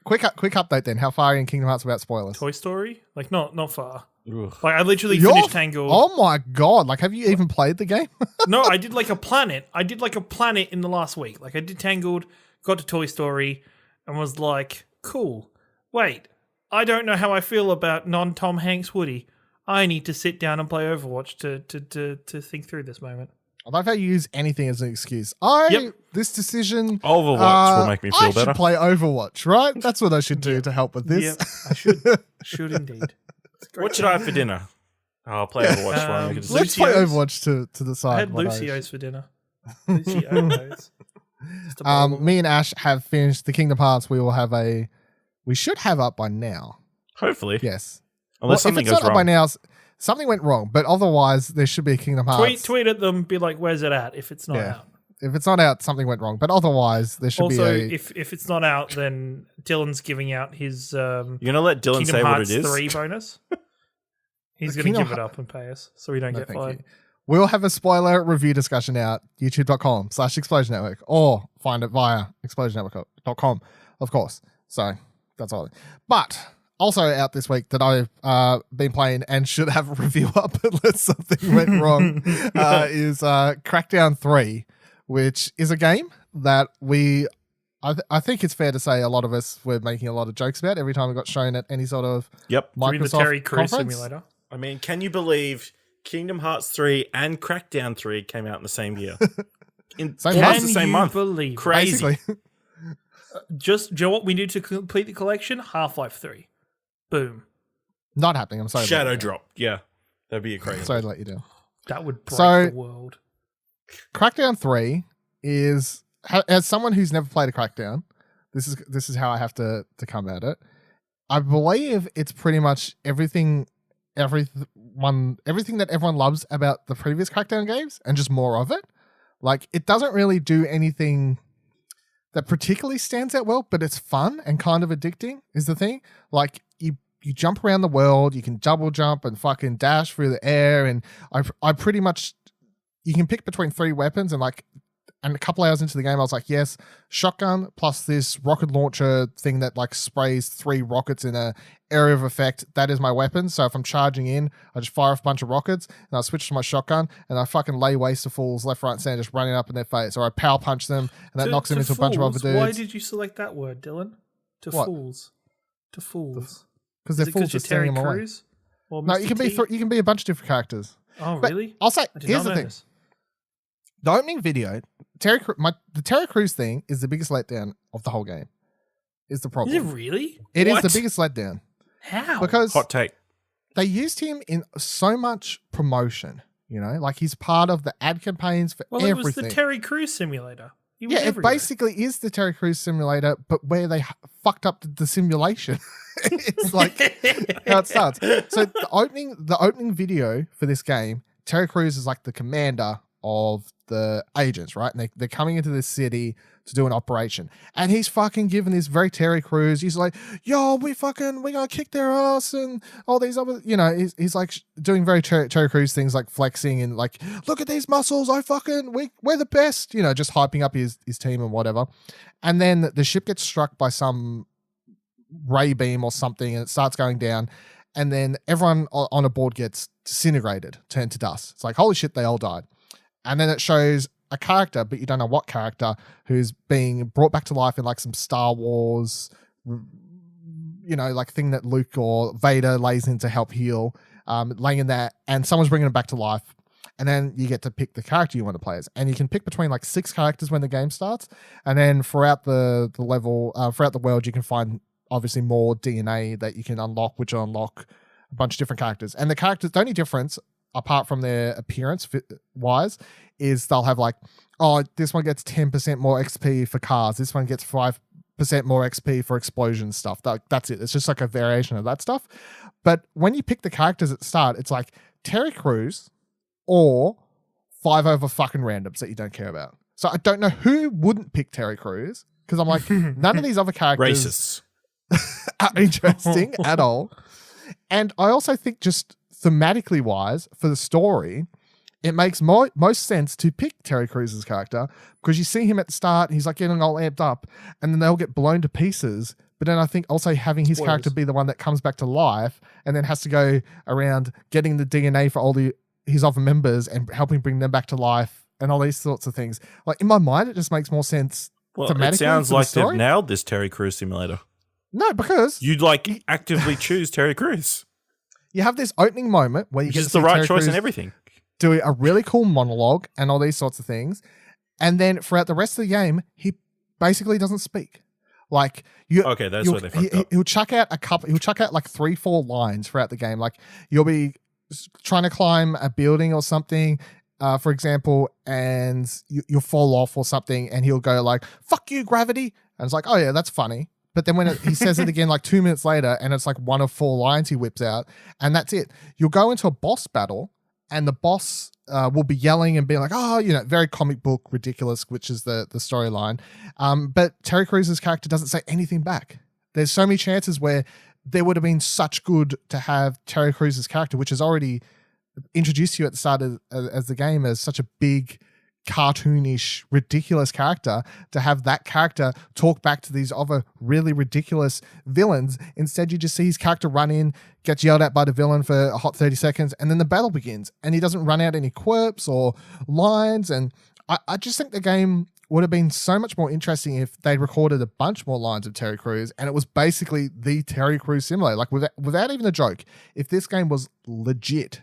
Speaker 1: Quick update then. How far are you in Kingdom Hearts without spoilers?
Speaker 2: Toy Story? Like, not far.
Speaker 3: Ugh.
Speaker 2: Like I literally finished Tangled.
Speaker 1: Oh my god! Like, have you even played the game?
Speaker 2: No, I did like a planet. I did like a planet in the last week. Like I did Tangled, got to Toy Story, and was like, cool. Wait, I don't know how I feel about non-Tom Hanks Woody. I need to sit down and play Overwatch to think through this moment.
Speaker 1: I love how you use anything as an excuse. This decision.
Speaker 3: Overwatch will make me feel
Speaker 1: I
Speaker 3: better.
Speaker 1: should play Overwatch, right? That's what I should do to help with this.
Speaker 2: Yeah, I should. Should indeed.
Speaker 3: What should I have for dinner? Oh, I'll play Overwatch while I make a decision.
Speaker 1: Let's play
Speaker 2: Lucio's.
Speaker 1: Overwatch to decide.
Speaker 2: I had
Speaker 1: what
Speaker 2: Lucio's for dinner. Lucio's. Just a bowl of-
Speaker 1: Me and Ash have finished the Kingdom Hearts. We should have up by now.
Speaker 3: Hopefully.
Speaker 1: Yes.
Speaker 3: Unless
Speaker 1: If
Speaker 3: something
Speaker 1: it's
Speaker 3: goes
Speaker 1: not up by
Speaker 3: wrong.
Speaker 1: now, something went wrong. But otherwise, there should be a Kingdom Hearts.
Speaker 2: tweet at them, be like, where's it at if it's not
Speaker 1: Yeah.
Speaker 2: out?
Speaker 1: If it's not out, something went wrong. But otherwise, there should
Speaker 2: Also,
Speaker 1: be a.
Speaker 2: if it's not out, then Dylan's giving out his
Speaker 3: You're going to let Dylan
Speaker 2: Kingdom
Speaker 3: say
Speaker 2: Hearts
Speaker 3: what it is?
Speaker 2: 3 bonus. He's going to
Speaker 1: Kingdom
Speaker 2: give it up and pay us so we don't get
Speaker 1: Thank
Speaker 2: fined.
Speaker 1: you. We'll have a spoiler review discussion out, youtube.com/Explosion Network, or find it via explosionnetwork.com, of course. So that's all. But also out this week that I've been playing and should have a review up unless something went wrong is Crackdown 3, which is a game that I think it's fair to say a lot of us were making a lot of jokes about every time we got shown at any sort of
Speaker 3: Yep.
Speaker 2: You mean the
Speaker 1: Microsoft
Speaker 2: Terry Crews
Speaker 1: conference.
Speaker 2: simulator?
Speaker 3: I mean, can you believe Kingdom Hearts 3 and Crackdown 3 came out in the same year? In
Speaker 1: Same
Speaker 3: almost
Speaker 1: month.
Speaker 3: the same month.
Speaker 2: Believe it?
Speaker 3: Crazy.
Speaker 1: Basically.
Speaker 2: Do you know what we need to complete the collection? Half-Life 3. Boom.
Speaker 1: Not happening. I'm sorry. to let
Speaker 3: Shadow
Speaker 1: you down.
Speaker 3: drop. Yeah. That'd be a crazy.
Speaker 1: Sorry to let you down.
Speaker 2: That would break
Speaker 1: So-
Speaker 2: the world.
Speaker 1: Crackdown 3 is, as someone who's never played a Crackdown, this is how I have to come at it. I believe it's pretty much everything that everyone loves about the previous Crackdown games and just more of it. Like, it doesn't really do anything that particularly stands out well, but it's fun and kind of addicting is the thing. Like, you jump around the world, you can double jump and fucking dash through the air, and I pretty much, you can pick between 3 weapons, and a couple hours into the game, I was like, yes, shotgun plus this rocket launcher thing that like sprays 3 rockets in a area of effect. That is my weapon. So if I'm charging in, I just fire off a bunch of rockets and I switch to my shotgun and I fucking lay waste to fools left, right, and center, just running up in their face. Or I power punch them and that knocks them into a bunch of other dudes.
Speaker 2: Why did you select that word, Dylan?
Speaker 1: What?
Speaker 2: Fools. To fools.
Speaker 1: Because
Speaker 2: Is
Speaker 1: they're
Speaker 2: it
Speaker 1: fools
Speaker 2: 'cause you're
Speaker 1: just sending
Speaker 2: Terry
Speaker 1: them away.
Speaker 2: Crews? Or
Speaker 1: No,
Speaker 2: Mr.
Speaker 1: you can be
Speaker 2: T?
Speaker 1: you can be a bunch of different characters.
Speaker 2: Oh,
Speaker 1: But
Speaker 2: really?
Speaker 1: I'll say,
Speaker 2: I did
Speaker 1: here's
Speaker 2: not
Speaker 1: the
Speaker 2: know
Speaker 1: thing.
Speaker 2: this.
Speaker 1: The opening video, the Terry Crews thing is the biggest letdown of the whole game. Is the
Speaker 2: Is
Speaker 1: problem.
Speaker 2: it really?
Speaker 1: It is
Speaker 3: What?
Speaker 1: the biggest letdown.
Speaker 2: How?
Speaker 1: Because
Speaker 3: Hot take.
Speaker 1: they used him in so much promotion, like he's part of the ad campaigns for
Speaker 2: well, it
Speaker 1: everything.
Speaker 2: was the Terry Crews simulator. He was
Speaker 1: Yeah, it
Speaker 2: everywhere.
Speaker 1: basically is the Terry Crews simulator, but where they fucked up the simulation. It's like how it starts. So the opening video for this game, Terry Crews is like the commander of the agents, right? And they're coming into this city to do an operation. And he's fucking giving this very Terry Crews. He's like, yo, we're gonna kick their ass and all these other, he's like doing very Terry Crews things like flexing and like, look at these muscles. We're the best, just hyping up his team and whatever. And then the ship gets struck by some ray beam or something and it starts going down. And then everyone on a board gets disintegrated, turned to dust. It's like, holy shit, they all died. And then it shows a character, but you don't know what character, who's being brought back to life in like some Star Wars, like thing that Luke or Vader lays in to help heal, laying in that, and someone's bringing him back to life. And then you get to pick the character you want to play as. And you can pick between like 6 characters when the game starts. And then throughout the level, throughout the world, you can find obviously more DNA that you can unlock, which will unlock a bunch of different characters. And the only difference, apart from their appearance wise, is they'll have like, oh, this one gets 10% more XP for cars. This one gets 5% more XP for explosion stuff. That's it. It's just like a variation of that stuff. But when you pick the characters at the start, it's like Terry Crews or 5 other fucking randoms that you don't care about. So I don't know who wouldn't pick Terry Crews, because I'm like, none of these other characters
Speaker 3: Racists.
Speaker 1: are interesting at all. And I also think just thematically wise for the story, it makes most sense to pick Terry Crews' character, because you see him at the start and he's like getting all amped up and then they'll get blown to pieces, but But then I think also having his
Speaker 3: Spoilers.
Speaker 1: character be the one that comes back to life and then has to go around getting the DNA for all his other members and helping bring them back to life and all these sorts of things. Like in my mind, it just makes more sense.
Speaker 3: Well,
Speaker 1: thematically
Speaker 3: it sounds
Speaker 1: for the
Speaker 3: like they've
Speaker 1: story.
Speaker 3: nailed this Terry Crews simulator.
Speaker 1: No, because
Speaker 3: You'd like actively choose Terry Crews.
Speaker 1: you have this opening moment where you
Speaker 3: Which
Speaker 1: get
Speaker 3: is
Speaker 1: to see
Speaker 3: the right
Speaker 1: Terry
Speaker 3: choice
Speaker 1: Crews
Speaker 3: in everything.
Speaker 1: do a really cool monologue and all these sorts of things. And then throughout the rest of the game, he basically doesn't speak. Like
Speaker 3: Okay, that's where they fucked up.
Speaker 1: He'll chuck out like 3-4 lines throughout the game. Like you'll be trying to climb a building or something, for example, and you'll fall off or something, and he'll go like, "Fuck you, gravity," and it's like, "Oh yeah, that's funny." But then when he says it again like 2 minutes later, and it's like one of 4 lines he whips out, and that's it. You'll go into a boss battle, and the boss will be yelling and being like, "Oh, very comic book ridiculous," which is the storyline. But Terry Crews' character doesn't say anything back. There's so many chances where there would have been such good to have Terry Crews' character, which is already introduced to you at the start of as the game as such a big, cartoonish, ridiculous character, to have that character talk back to these other really ridiculous villains. Instead, you just see his character run in, gets yelled at by the villain for a hot 30 seconds, and then the battle begins. And he doesn't run out any quirks or lines. And I just think the game would have been so much more interesting if they recorded a bunch more lines of Terry Crews and it was basically the Terry Crews simulator. Like without even a joke, if this game was legit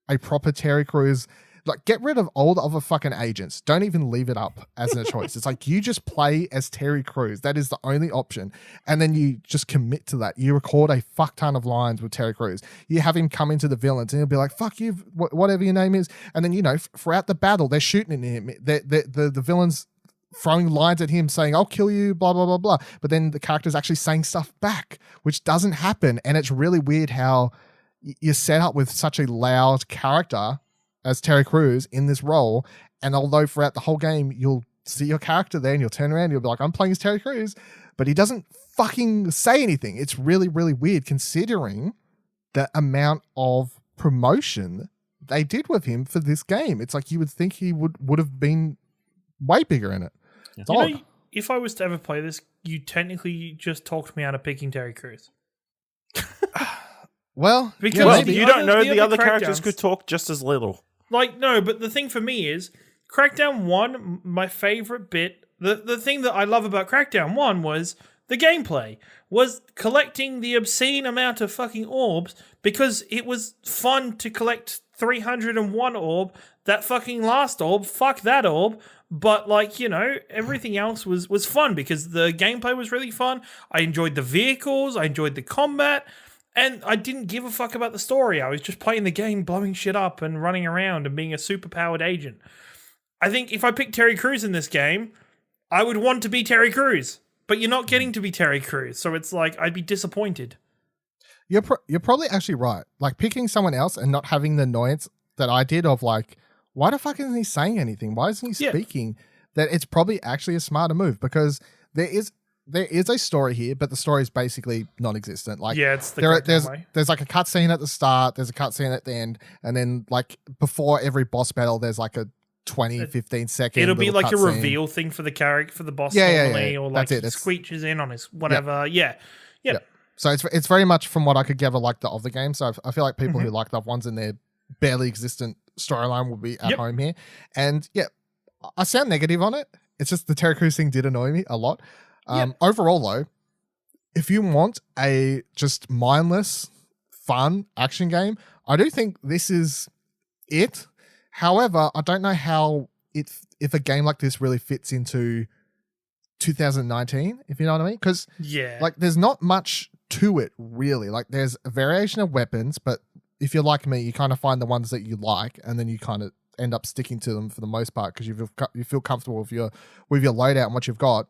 Speaker 1: a proper Terry Crews, like get rid of all the other fucking agents. Don't even leave it up as a choice. It's like you just play as Terry Crews. That is the only option. And then you just commit to that. You record a fuck ton of lines with Terry Crews. You have him come into the villains and he'll be like, "Fuck you, whatever your name is." And then, throughout the battle, they're shooting at him. The villains throwing lines at him saying, "I'll kill you," blah, blah, blah, blah. But then the character's actually saying stuff back, which doesn't happen. And it's really weird how you're set up with such a loud character as Terry Crews in this role. And although throughout the whole game, you'll see your character there and you'll turn around and you'll be like, "I'm playing as Terry Crews," but he doesn't fucking say anything. It's really, really weird considering the amount of promotion they did with him for this game. It's like you would think he would have been way bigger in it. It's odd.
Speaker 2: If I was to ever play this, you technically just talked me out of picking Terry Crews.
Speaker 1: Well,
Speaker 2: because
Speaker 3: you don't know the other
Speaker 2: Crackdowns
Speaker 3: characters could talk just as little.
Speaker 2: Like, no, but the thing for me is, Crackdown 1, my favorite bit, the thing that I love about Crackdown 1 was the gameplay, was collecting the obscene amount of fucking orbs, because it was fun to collect 301 orb, that fucking last orb, fuck that orb, but everything else was fun, because the gameplay was really fun, I enjoyed the vehicles, I enjoyed the combat, and I didn't give a fuck about the story. I was just playing the game, blowing shit up and running around and being a super-powered agent. I think if I picked Terry Crews in this game, I would want to be Terry Crews. But you're not getting to be Terry Crews, so it's like I'd be disappointed.
Speaker 1: You're probably actually right. Like picking someone else and not having the annoyance that I did of like, why the fuck isn't he saying anything? Why isn't he speaking? That it's probably actually a smarter move, because there is a story here, but the story is basically non-existent. Like,
Speaker 2: it's the
Speaker 1: there's like a cutscene at the start, there's a cutscene at the end, and then like before every boss battle, there's like a 15 second.
Speaker 2: It'll be like a
Speaker 1: cutscene.
Speaker 2: reveal thing for the character, for the boss normally, or like he squeeches in on his whatever. Yeah.
Speaker 1: So it's very much from what I could gather like the other game. So I feel like people who like the ones in their barely existent storyline will be at home here. And I sound negative on it. It's just the Terry Crews thing did annoy me a lot. Overall, though, if you want a just mindless, fun action game, I do think this is it. However, I don't know how if a game like this really fits into 2019, if you know what I mean. Because like there's not much to it really. Like there's a variation of weapons, but if you're like me, you kind of find the ones that you like, and then you kind of end up sticking to them for the most part because you feel comfortable with your loadout and what you've got.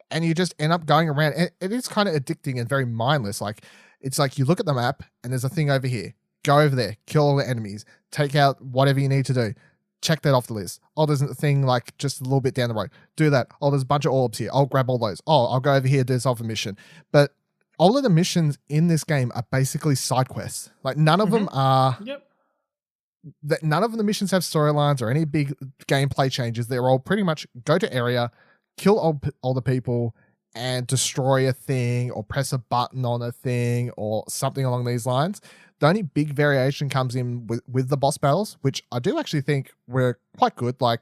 Speaker 1: And you just end up going around. It is kind of addicting and very mindless. Like it's like you look at the map and there's a thing over here. Go over there, kill all the enemies, take out whatever you need to do. Check that off the list. Oh, there's a thing like just a little bit down the road. Do that. Oh, there's a bunch of orbs here. I'll grab all those. Oh, I'll go over here, do this other mission. But all of the missions in this game are basically side quests. Like none of them are. None of the missions have storylines or any big gameplay changes. They're all pretty much go to area, kill all the people, and destroy a thing or press a button on a thing or something along these lines. The only big variation comes in with the boss battles, which I do actually think were quite good. Like,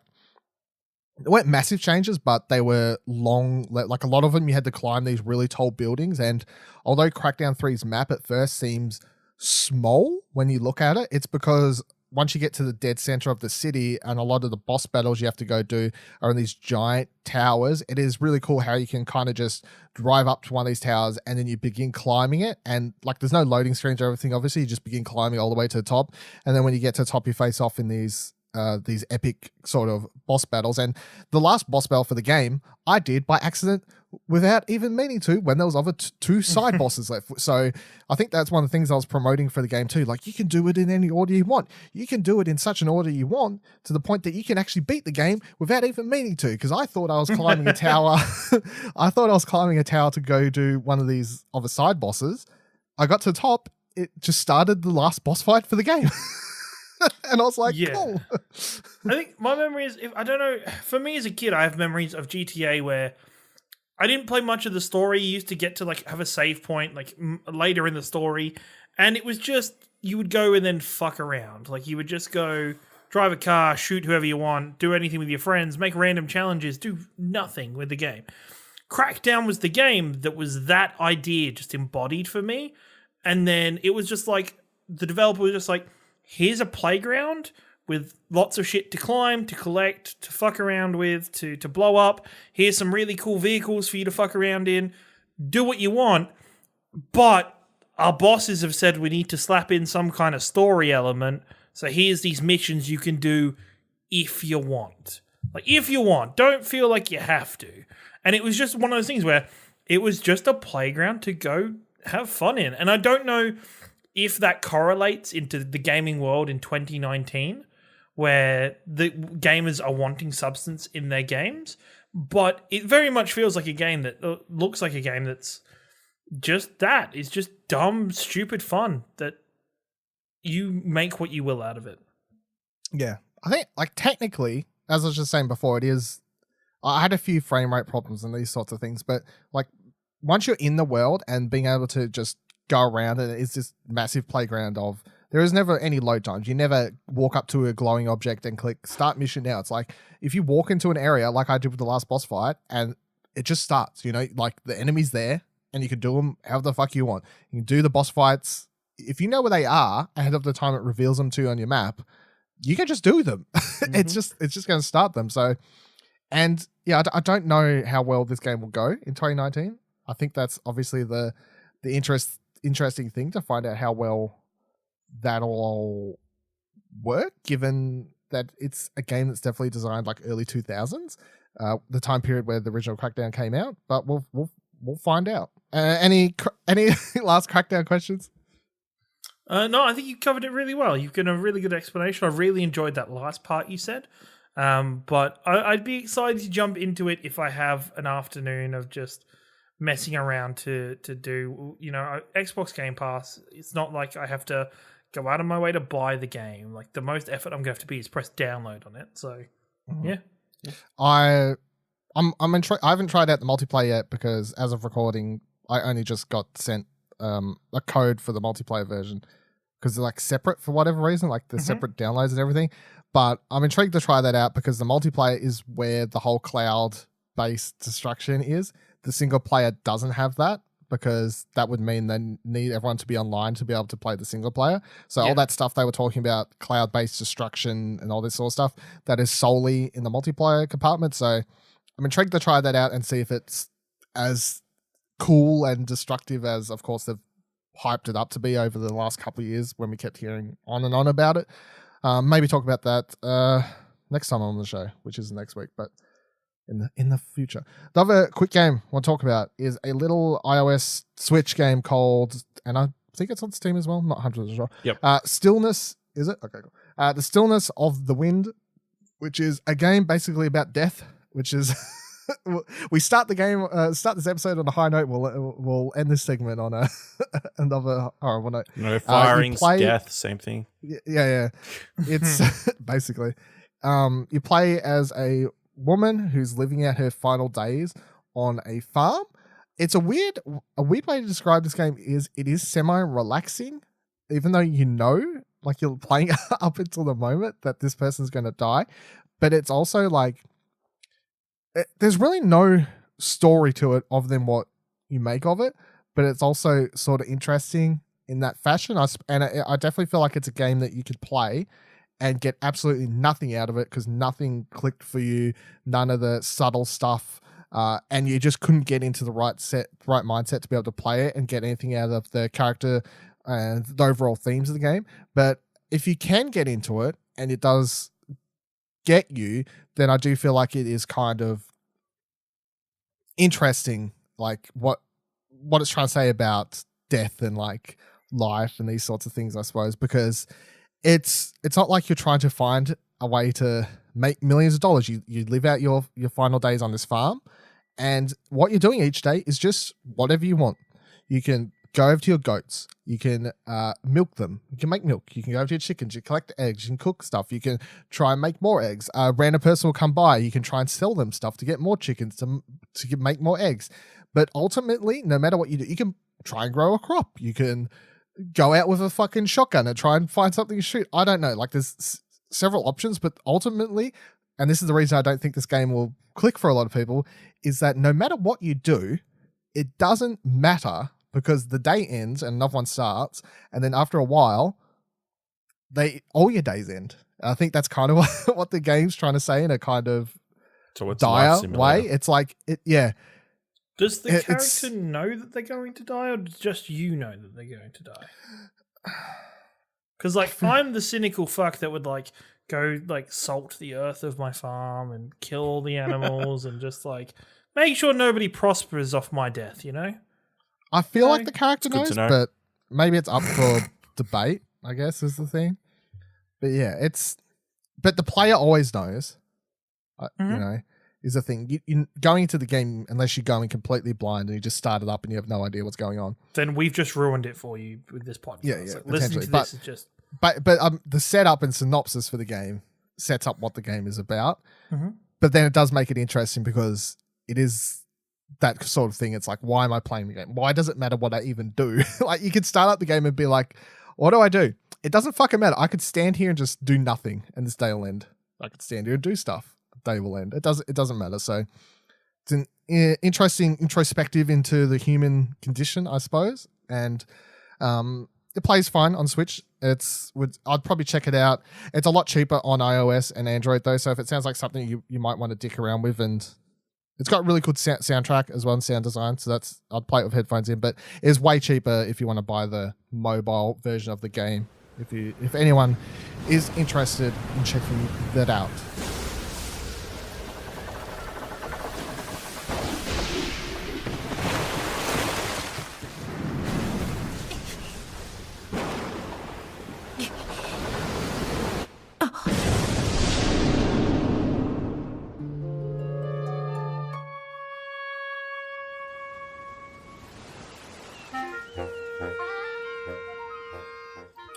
Speaker 1: they weren't massive changes, but they were long. Like, a lot of them, you had to climb these really tall buildings. And although Crackdown 3's map at first seems small when you look at it, it's because once you get to the dead center of the city and a lot of the boss battles you have to go do are in these giant towers, it is really cool how you can kind of just drive up to one of these towers and then you begin climbing it. And like, there's no loading screens or everything. Obviously, you just begin climbing all the way to the top. And then when you get to the top, you face off in these epic sort of boss battles. And the last boss battle for the game, I did by accident without even meaning to, when there was other two side bosses left. So I think that's one of the things I was promoting for the game too. Like, you can do it in any order you want. You can do it in such an order you want, to the point that you can actually beat the game without even meaning to. Because I thought I was climbing a tower. I thought I was climbing a tower to go do one of these other side bosses. I got to the top. It just started the last boss fight for the game. And I was like,
Speaker 2: yeah.
Speaker 1: Cool.
Speaker 2: I think my memory is, I don't know, for me as a kid, I have memories of GTA where I didn't play much of the story. You used to get to like have a save point like later in the story, and it was just, you would go and then fuck around. Like, you would just go drive a car, shoot whoever you want, do anything with your friends, make random challenges, do nothing with the game. Crackdown was the game that was that idea just embodied for me. And then it was just like, the developer was just like, here's a playground with lots of shit to climb, to collect, to fuck around with, to blow up. Here's some really cool vehicles for you to fuck around in. Do what you want. But our bosses have said we need to slap in some kind of story element. So here's these missions you can do if you want. Like, if you want. Don't feel like you have to. And it was just one of those things where it was just a playground to go have fun in. And I don't know if that correlates into the gaming world in 2019, where the gamers are wanting substance in their games, but it very much feels like a game that looks like a game that's just that. It's just dumb, stupid fun that you make what you will out of it.
Speaker 1: Yeah. I think, like, technically, as I was just saying before, it is, I had a few frame rate problems and these sorts of things, but like, once you're in the world and being able to just go around, and it's this massive playground of, there is never any load times. You never walk up to a glowing object and click start mission now. It's like, if you walk into an area like I did with the last boss fight, and it just starts, you know, like, the enemy's there and you can do them however the fuck you want. You can do the boss fights. If you know where they are ahead of the time it reveals them to you on your map, you can just do them. Mm-hmm. It's just going to start them. So, and yeah, I don't know how well this game will go in 2019. I think that's obviously the interesting thing, to find out how well that'll all work, given that it's a game that's definitely designed like early 2000s, the time period where the original Crackdown came out. But we'll find out. Any last Crackdown questions?
Speaker 2: No, I think you covered it really well. You've given a really good explanation. I really enjoyed that last part you said. But I'd be excited to jump into it if I have an afternoon of just messing around to do, you know, Xbox Game Pass. It's not like I have to go out of my way to buy the game. Like, the most effort I'm going to have to be is press download on it. So, yeah.
Speaker 1: I haven't tried out the multiplayer yet, because as of recording, I only just got sent a code for the multiplayer version, because they're like separate for whatever reason, like the separate downloads and everything. But I'm intrigued to try that out, because the multiplayer is where the whole cloud-based destruction is. The single player doesn't have that, because that would mean they need everyone to be online to be able to play the single player. So all that stuff they were talking about, cloud-based destruction and all this sort of stuff, that is solely in the multiplayer compartment. So I'm intrigued to try that out and see if it's as cool and destructive as, of course, they've hyped it up to be over the last couple of years when we kept hearing on and on about it. Maybe talk about that next time on the show, which is next week, but in the future. The other quick game I want to talk about is a little iOS Switch game called, and I think it's on Steam as well, I'm not 100% sure.
Speaker 3: Yep.
Speaker 1: Stillness, is it? Okay, cool. The Stillness of the Wind, which is a game basically about death, which is we start the game, start this episode on a high note. We'll end this segment on another horrible note.
Speaker 3: No, firings, death, same thing.
Speaker 1: Yeah. It's basically, you play as a woman who's living out her final days on a farm, it's a weird way to describe this game is it is semi-relaxing, even though like you're playing up until the moment that this person's going to die. But it's also like, there's really no story to it of then what you make of it, but it's also sort of interesting in that fashion. I definitely feel like it's a game that you could play and get absolutely nothing out of it because nothing clicked for you, none of the subtle stuff, and you just couldn't get into the right mindset to be able to play it and get anything out of the character and the overall themes of the game. But if you can get into it and it does get you, then I do feel like it is kind of interesting, like what it's trying to say about death and like life and these sorts of things, I suppose, because it's not like you're trying to find a way to make millions of dollars. You live out your final days on this farm, and what you're doing each day is just whatever you want. You can go over to your goats. You can milk them. You can make milk. You can go over to your chickens. You collect eggs. You can cook stuff. You can try and make more eggs. A random person will come by. You can try and sell them stuff to get more chickens, to make more eggs. But ultimately, no matter what you do, you can try and grow a crop. You can go out with a fucking shotgun and try and find something to shoot. I don't know. Like, there's several options, but ultimately, and this is the reason I don't think this game will click for a lot of people, is that no matter what you do, it doesn't matter, because the day ends and another one starts, and then after a while, all your days end. And I think that's kind of what the game's trying to say in a kind of dire way. It's like,
Speaker 2: Does the character know that they're going to die, or just you know that they're going to die? Because like, I'm the cynical fuck that would like go like salt the earth of my farm and kill all the animals and just like make sure nobody prospers off my death, you know?
Speaker 1: I feel like the character knows, but maybe it's up for debate, I guess, is the thing. But yeah, but the player always knows, you know, is the thing. You going into the game, unless you're going completely blind and you just start it up and you have no idea what's going on,
Speaker 2: then we've just ruined it for you with this podcast.
Speaker 1: Yeah,
Speaker 2: like, listening to this is just...
Speaker 1: But the setup and synopsis for the game sets up what the game is about.
Speaker 2: Mm-hmm.
Speaker 1: But then it does make it interesting because it is that sort of thing. It's like, why am I playing the game? Why does it matter what I even do? Like, you could start up the game and be like, what do I do? It doesn't fucking matter. I could stand here and just do nothing and this day will end. I could stand here and do stuff. The day will end. It doesn't matter. So it's an interesting introspective into the human condition, I suppose. And it plays fine on Switch. I'd probably check it out. It's a lot cheaper on iOS and Android though. So if it sounds like something you might want to dick around with, and it's got really good soundtrack as well and sound design. So I'd play it with headphones in, but it's way cheaper if you want to buy the mobile version of the game. If anyone is interested in checking that out.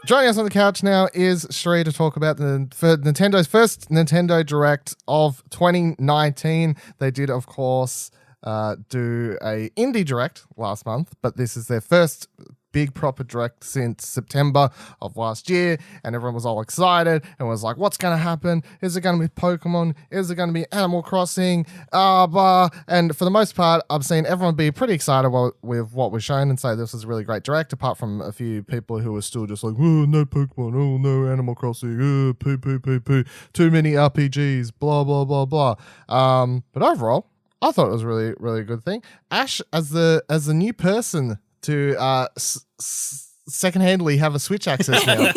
Speaker 1: Joining us on the couch now is Cherie to talk about Nintendo's first Nintendo Direct of 2019. They did, of course, do a indie Direct last month, but this is their first big proper Direct since September of last year, and everyone was all excited and was like, what's going to happen? Is it going to be Pokemon? Is it going to be Animal Crossing? And for the most part, I've seen everyone be pretty excited with what was shown and say this was a really great Direct, apart from a few people who were still just like, oh, no Pokemon, oh, no Animal Crossing, oh, poo, poo, poo, poo, too many RPGs, blah, blah, blah, blah. But overall, I thought it was really, really a good thing. Ash, as the new person to secondhandly have a Switch access now,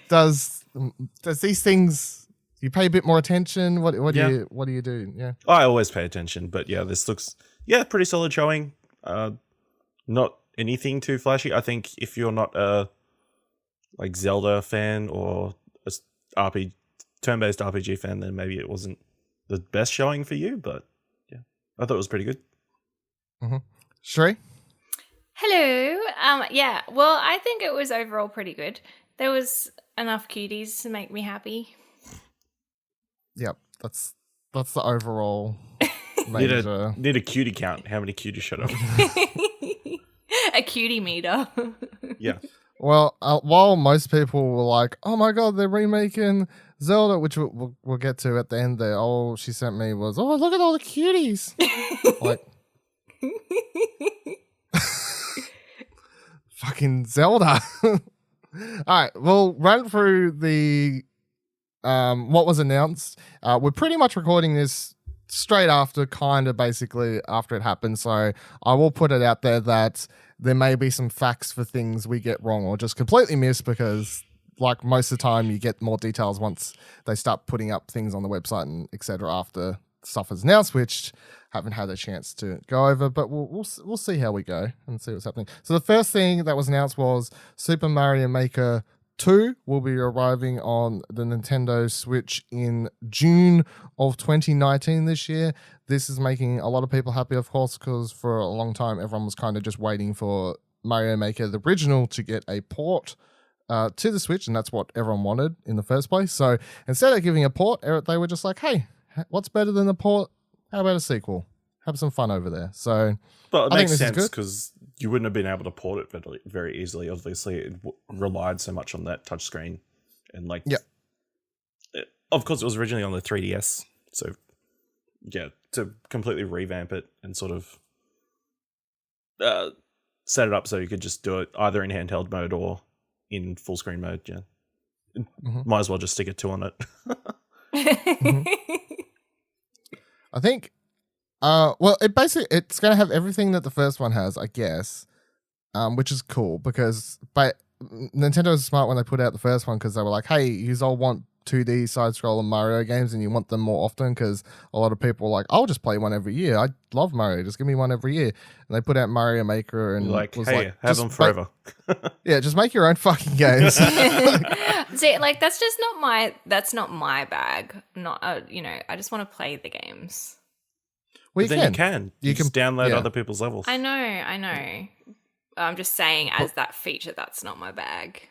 Speaker 1: does these things, you pay a bit more attention? What do you do? Yeah,
Speaker 3: I always pay attention, but yeah, this looks pretty solid showing. Not anything too flashy. I think if you're not a like Zelda fan or a turn-based RPG fan, then maybe it wasn't the best showing for you. But yeah, I thought it was pretty good.
Speaker 1: Mm-hmm. Cherie?
Speaker 4: Hello. Yeah, well, I think it was overall pretty good. There was enough cuties to make me happy.
Speaker 1: Yep, that's the overall major.
Speaker 3: Need a cutie count. How many cuties showed up?
Speaker 4: A cutie meter.
Speaker 3: Yeah.
Speaker 1: Well, while most people were like, "Oh my god, they're remaking Zelda," which we'll get to at the end there. All she sent me was, "Oh, look at all the cuties!" Like, fucking Zelda. All right, we'll run through the what was announced. We're pretty much recording this straight after, kind of basically after it happened. So I will put it out there that there may be some facts for things we get wrong or just completely miss, because like most of the time you get more details once they start putting up things on the website and etc. after stuff is announced, which haven't had a chance to go over, but we'll see how we go and see what's happening. So the first thing that was announced was Super Mario Maker 2 will be arriving on the Nintendo Switch in June of 2019 this year. This is making a lot of people happy, of course, because for a long time everyone was kind of just waiting for Mario Maker, the original, to get a port to the Switch, and that's what everyone wanted in the first place. So instead of giving a port, they were just like, hey, what's better than a port? How about a sequel? Have some fun over there. So,
Speaker 3: but it
Speaker 1: I think
Speaker 3: makes
Speaker 1: this is
Speaker 3: sense
Speaker 1: good.
Speaker 3: because you wouldn't have been able to port it very, very easily. Obviously, it relied so much on that touchscreen, and like, of course, it was originally on the 3DS. So, yeah, to completely revamp it and sort of set it up so you could just do it either in handheld mode or in full screen mode. Yeah, might as well just stick a 2 on it.
Speaker 1: I think, well, it's going to have everything that the first one has, I guess, which is cool because Nintendo was smart when they put out the first one, because they were like, hey, you all want 2D side-scroller Mario games and you want them more often, because a lot of people were like, I'll just play one every year. I love Mario. Just give me one every year. And they put out Mario Maker and
Speaker 3: like,
Speaker 1: was
Speaker 3: hey,
Speaker 1: like,
Speaker 3: have them forever.
Speaker 1: Yeah, just make your own fucking games.
Speaker 4: See, like that's not my bag. Not I just want to play the games.
Speaker 1: Well,
Speaker 3: You can just download other people's levels.
Speaker 4: I know. I'm just saying, as that feature, that's not my bag.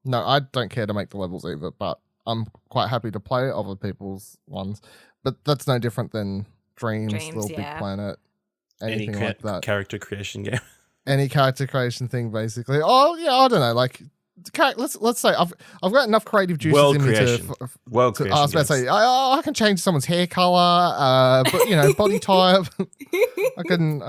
Speaker 1: No, I don't care to make the levels either, but I'm quite happy to play other people's ones. But that's no different than Dreams, Little Big Planet, anything like that.
Speaker 3: Character creation game.
Speaker 1: Any character creation thing, basically. Oh yeah, I don't know. Like, let's say I've got enough creative juices
Speaker 3: World
Speaker 1: in me
Speaker 3: creation.
Speaker 1: to.
Speaker 3: World
Speaker 1: I
Speaker 3: creation.
Speaker 1: was about to say I can change someone's hair color, but body type. I can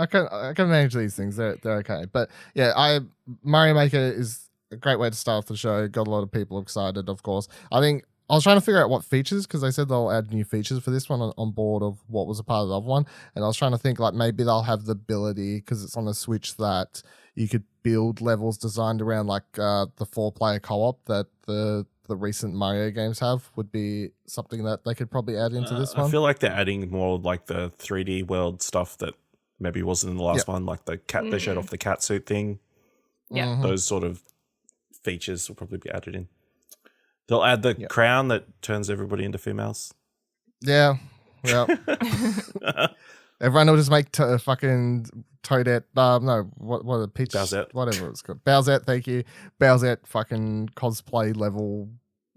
Speaker 1: manage these things. They're okay. But yeah, Mario Maker is a great way to start off the show. Got a lot of people excited, of course. I think I was trying to figure out what features, because they said they'll add new features for this one on board of what was a part of the other one. And I was trying to think, like, maybe they'll have the ability, because it's on the Switch, that you could build levels designed around like the 4-player co-op that the recent Mario games have, would be something that they could probably add into this one.
Speaker 3: I feel like they're adding more like the 3D world stuff that maybe wasn't in the last one, like the cat. They showed off the cat suit thing.
Speaker 4: Yeah,
Speaker 3: those sort of features will probably be added in. They'll add the crown that turns everybody into females.
Speaker 1: Yeah. Everyone will just make fucking Toadette. No, what Peach?
Speaker 3: Bowsette.
Speaker 1: Whatever it's called. Bowsette. Thank you. Bowsette fucking cosplay level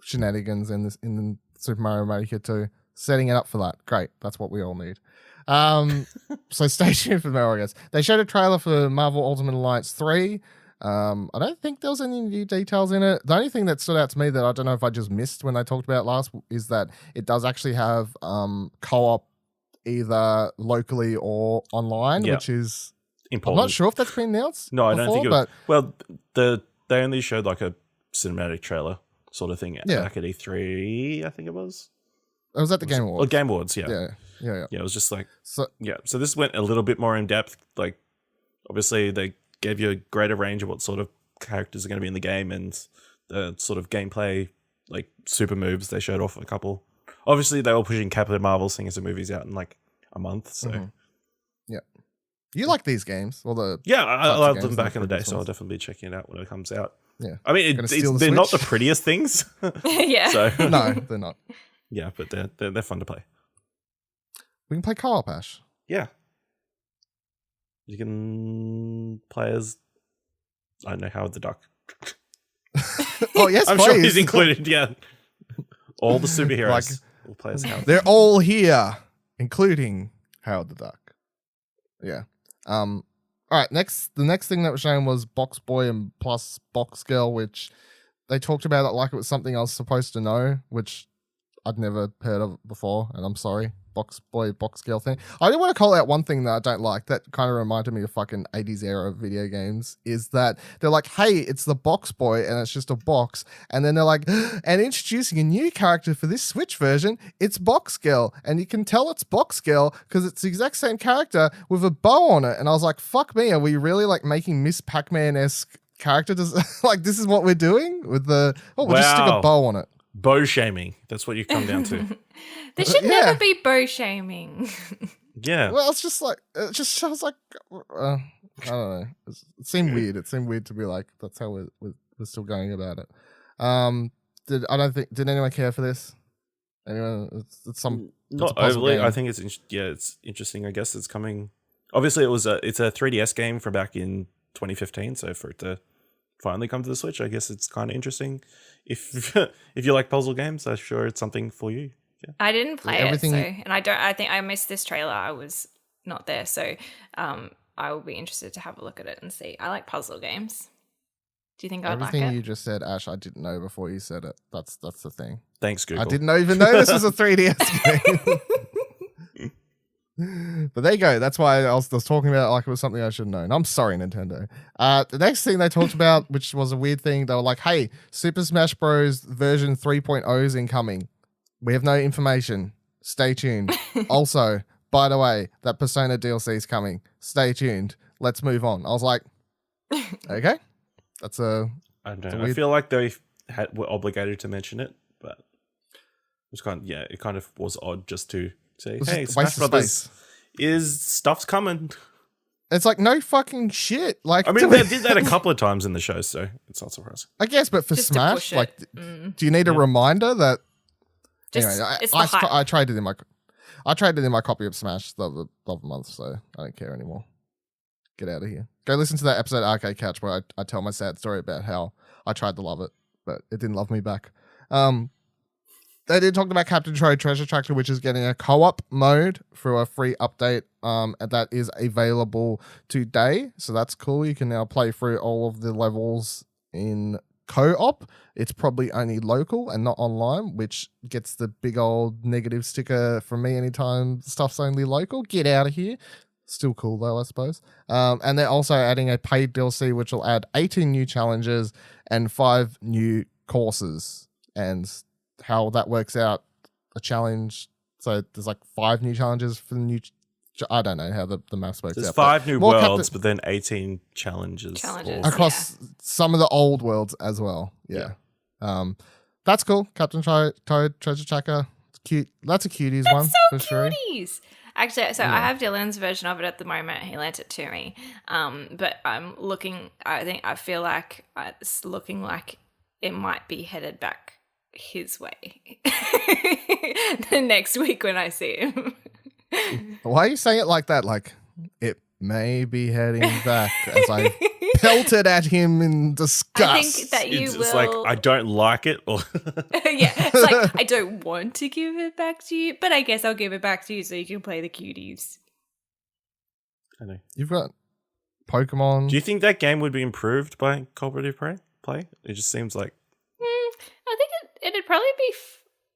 Speaker 1: shenanigans in Super Mario Maker 2. Setting it up for that. Great. That's what we all need. So stay tuned for more, I guess. They showed a trailer for Marvel Ultimate Alliance 3. I don't think there was any new details in it. The only thing that stood out to me that I don't know if I just missed when they talked about it last is that it does actually have co-op either locally or online, which is important. I'm not sure if that's been announced.
Speaker 3: No, I don't think it was.
Speaker 1: But
Speaker 3: Well, they only showed like a cinematic trailer sort of thing back at E3, I think it was.
Speaker 1: It was at the Game Awards.
Speaker 3: Oh, Game Awards, yeah.
Speaker 1: Yeah,
Speaker 3: it was just like, so this went a little bit more in depth. Like, obviously, they gave you a greater range of what sort of characters are going to be in the game and the sort of gameplay, like super moves. They showed off a couple. Obviously, they were pushing Captain Marvel, seeing as the movie's out in like a month. So,
Speaker 1: you like these games? Or
Speaker 3: I loved them back in the day, so I'll definitely be checking it out when it comes out.
Speaker 1: Yeah,
Speaker 3: I mean, they're not the prettiest things.
Speaker 4: Yeah,
Speaker 3: so
Speaker 1: no, they're not.
Speaker 3: Yeah, but they're fun to play.
Speaker 1: We can play co-op, Ash.
Speaker 3: Yeah. You can play as, I don't know, Howard the Duck.
Speaker 1: Oh, yes,
Speaker 3: I'm
Speaker 1: please.
Speaker 3: sure he's included, yeah. All the superheroes will play as Howard.
Speaker 1: They're all here, including Howard the Duck. Yeah. All right. The next thing that was shown was Box Boy and plus Box Girl, which they talked about it like it was something I was supposed to know, which I'd never heard of before, and I'm sorry. Box Boy, Box Girl thing. I do want to call out one thing that I don't like that kind of reminded me of fucking 80s era video games is that they're like, hey, it's the Box Boy and it's just a box. And then they're like, and introducing a new character for this Switch version, it's Box Girl. And you can tell it's Box Girl because it's the exact same character with a bow on it. And I was like, fuck me, are we really like making Miss Pac-Man-esque character? Like, this is what we're doing with the, we'll just stick a bow on it.
Speaker 3: Bow shaming. That's what you come down to.
Speaker 4: There should never be bow shaming.
Speaker 3: Yeah.
Speaker 1: Well, it's just like, it just shows like, I don't know. It seemed weird. It seemed weird to be like, that's how we're still going about it. Did anyone care for this? Anyone? It's
Speaker 3: not overly. I think it's interesting. I guess it's coming. Obviously, it's a 3DS game from back in 2015. So for it to finally come to the Switch, I guess it's kind of interesting. If you like puzzle games, I'm sure it's something for you. Yeah.
Speaker 4: I didn't play it, and I think I missed this trailer. I was not there, so I will be interested to have a look at it and see. I like puzzle games. Do you think I'd like it?
Speaker 1: Everything you just said, Ash, I didn't know before you said it. That's the thing.
Speaker 3: Thanks, Google.
Speaker 1: I didn't even know this was a 3DS game. But there you go. That's why I was talking about it like it was something I should have known. I'm sorry, Nintendo. The next thing they talked about, which was a weird thing, they were like, hey, Super Smash Bros. Version 3.0 is incoming. We have no information. Stay tuned. Also, by the way, that Persona DLC is coming. Stay tuned. Let's move on. I was like, okay. That's a...
Speaker 3: I don't know. I feel like they were obligated to mention it, but it kind of was odd just to say, hey, Smash Brothers stuff's coming.
Speaker 1: It's like, no fucking shit. Like,
Speaker 3: I mean, they did that a couple of times in the show, so it's not surprising.
Speaker 1: I guess, but for
Speaker 4: just
Speaker 1: Smash, like, do you need a reminder that...
Speaker 4: Just,
Speaker 1: anyway,
Speaker 4: it's
Speaker 1: I traded in my copy of Smash the other month, so I don't care anymore. Get out of here. Go listen to that episode of Arcade Couch where I tell my sad story about how I tried to love it, but it didn't love me back. They did talk about Captain Troy Treasure Tracker, which is getting a co-op mode through a free update, and that is available today. So that's cool. You can now play through all of the levels in co-op. It's probably only local and not online, which gets the big old negative sticker from me anytime stuff's only local. Get out of here. Still cool though, I suppose. And they're also adding a paid DLC, which will add 18 new challenges and 5 new courses. And how that works out, a challenge. So there's like 5 new challenges for the new... I don't know how the maths works
Speaker 3: There's
Speaker 1: out.
Speaker 3: There's 5 new worlds, but then 18 challenges.
Speaker 1: Across some of the old worlds as well. Yeah. That's cool. Captain Toad Treasure Tracker. It's cute. That's a cuties one for sure.
Speaker 4: Cuties. Actually, so I have Dylan's version of it at the moment. He lent it to me. But I'm looking, I feel like it's looking like it might be headed back his way the next week when I see him.
Speaker 1: Why are you saying it like that? Like, it may be heading back as I pelted at him in disgust.
Speaker 4: I think that
Speaker 3: it's like, I don't like it. Or
Speaker 4: yeah, it's like, I don't want to give it back to you, but I guess I'll give it back to you so you can play the cuties.
Speaker 3: I know.
Speaker 1: You've got Pokemon.
Speaker 3: Do you think that game would be improved by cooperative play? It just seems like...
Speaker 4: I think it'd probably be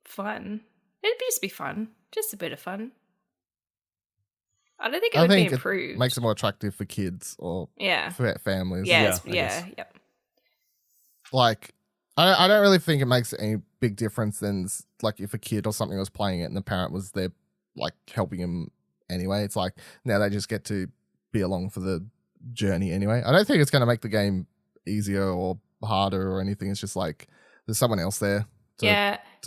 Speaker 4: fun. It'd just be fun. Just a bit of fun. I don't think it would be improved.
Speaker 1: It makes it more attractive for kids or for families.
Speaker 4: Yeah.
Speaker 1: Like, I don't really think it makes any big difference than like if a kid or something was playing it and the parent was there like helping him anyway. It's like now they just get to be along for the journey anyway. I don't think it's going to make the game easier or harder or anything. It's just like there's someone else there.
Speaker 4: I'm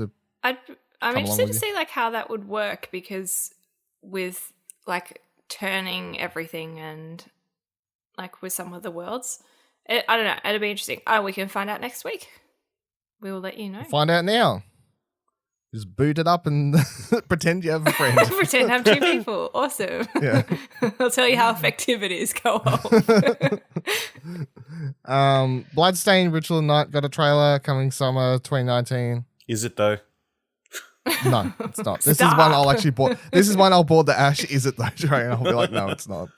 Speaker 4: interested to see like how that would work because with like turning everything and like with some of the worlds, I don't know. It'll be interesting. We can find out next week. We will let you know.
Speaker 1: Find out now. Just boot it up and pretend you have a friend.
Speaker 4: Pretend have 2 people. Awesome.
Speaker 1: Yeah.
Speaker 4: I'll tell you how effective it is. Go on.
Speaker 1: Bloodstained Ritual Night got a trailer coming summer 2019.
Speaker 3: Is it though?
Speaker 1: No, it's not. This is one I'll actually board. This is one I'll board the Ash. Is it though, Trey? And I'll be like, no, it's not.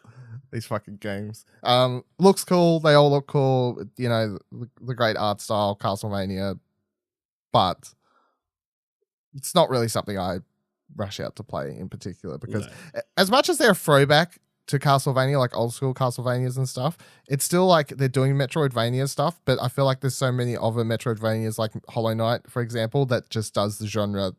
Speaker 1: These fucking games. Looks cool. They all look cool. You know, the great art style, Castlevania. But it's not really something I rush out to play in particular because as much as they're a throwback to Castlevania, like old school Castlevanias and stuff, it's still like they're doing Metroidvania stuff, but I feel like there's so many other Metroidvanias like Hollow Knight, for example, that just does the genre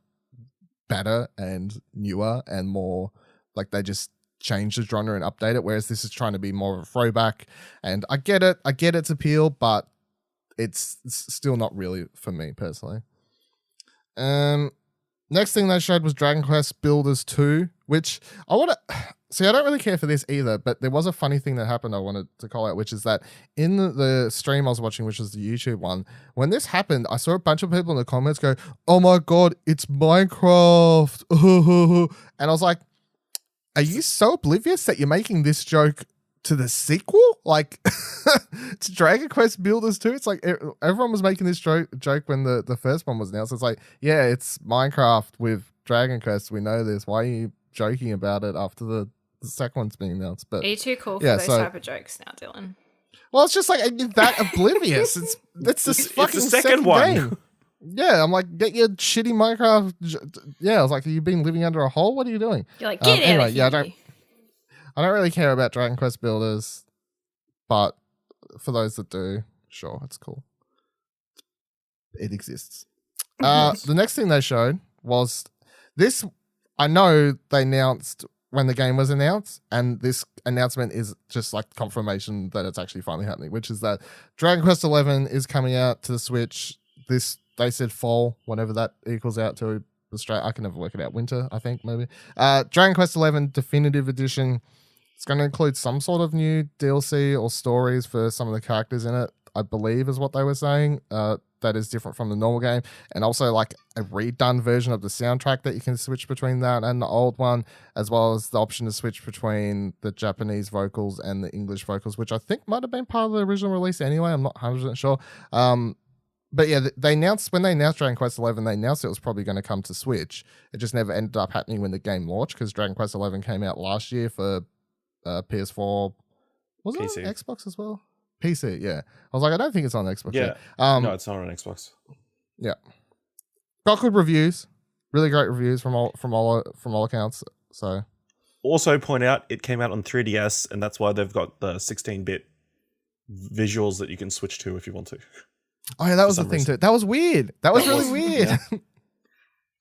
Speaker 1: better and newer and more like they just change the genre and update it, whereas this is trying to be more of a throwback. And I get its appeal, but it's still not really for me personally. Next thing they showed was Dragon Quest Builders 2, which I want to... See, I don't really care for this either, but there was a funny thing that happened I wanted to call out, which is that in the stream I was watching, which was the YouTube one, when this happened, I saw a bunch of people in the comments go, oh my God, it's Minecraft. And I was like, are you so oblivious that you're making this joke to the sequel? Like, to Dragon Quest Builders 2? It's like everyone was making this joke when the first one was announced. It's like, yeah, it's Minecraft with Dragon Quest. We know this. Why are you joking about it after the second one's being announced? But
Speaker 4: are you too cool for those type of jokes now, Dylan?
Speaker 1: Well, it's just like you're that oblivious. It's fucking
Speaker 3: the second one.
Speaker 1: Game. Yeah, I'm like, get your shitty Minecraft. Yeah, I was like, you've been living under a hole. What are you doing?
Speaker 4: You're like, get out of here.
Speaker 1: Yeah, I don't really care about Dragon Quest Builders, but for those that do, sure, it's cool. It exists. The next thing they showed was this. I know they announced when the game was announced, and this announcement is just like confirmation that it's actually finally happening, which is that Dragon Quest 11 is coming out to the Switch. They said fall, whenever that equals out to Australia. I can never work it out. Winter, I think, maybe. Dragon Quest 11 Definitive Edition. It's going to include some sort of new DLC or stories for some of the characters in it, I believe is what they were saying. That is different from the normal game. And also like a redone version of the soundtrack that you can switch between that and the old one, as well as the option to switch between the Japanese vocals and the English vocals, which I think might have been part of the original release anyway. I'm not 100% sure. But yeah, when they announced Dragon Quest 11, they announced it was probably going to come to Switch. It just never ended up happening when the game launched because Dragon Quest 11 came out last year for PS4. Was
Speaker 3: PC.
Speaker 1: it on Xbox as well? PC, yeah. I was like, I don't think it's on Xbox
Speaker 3: yeah.
Speaker 1: yet.
Speaker 3: No, it's not on Xbox.
Speaker 1: Yeah. Got good reviews. Really great reviews from all accounts. So
Speaker 3: also point out it came out on 3DS, and that's why they've got the 16-bit visuals that you can switch to if you want to.
Speaker 1: Oh yeah, that was the thing too. That was weird. That was really weird.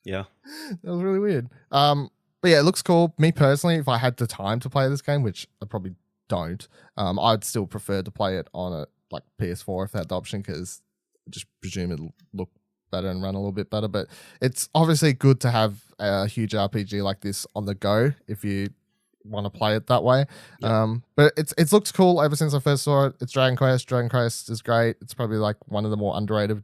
Speaker 3: Yeah.
Speaker 1: That was really weird. But yeah, it looks cool. Me personally, if I had the time to play this game, which I probably don't, I'd still prefer to play it on a like PS4 if they had the option, because I just presume it'll look better and run a little bit better. But it's obviously good to have a huge RPG like this on the go if you want to play it that way. Yeah. But it's looked cool ever since I first saw it. It's Dragon Quest. Dragon Quest is great. It's probably like one of the more underrated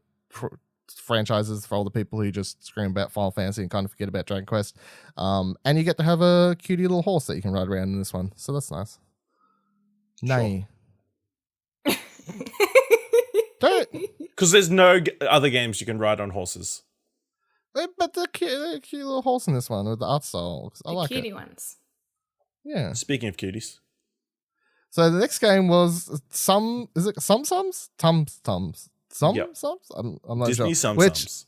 Speaker 1: franchises for all the people who just scream about Final Fantasy and kind of forget about Dragon Quest. And you get to have a cutie little horse that you can ride around in this one, so that's nice.
Speaker 3: Sure.
Speaker 1: Nay.
Speaker 3: Because there's no other games you can ride on horses.
Speaker 1: But the cute little horse in this one with the art style, I like it.
Speaker 4: The cutie ones.
Speaker 1: Yeah.
Speaker 3: Speaking of cuties.
Speaker 1: So the next game was Is it Sums? Tums.
Speaker 3: Yep.
Speaker 1: Sums? I'm not
Speaker 3: Disney
Speaker 1: sure.
Speaker 3: Sums.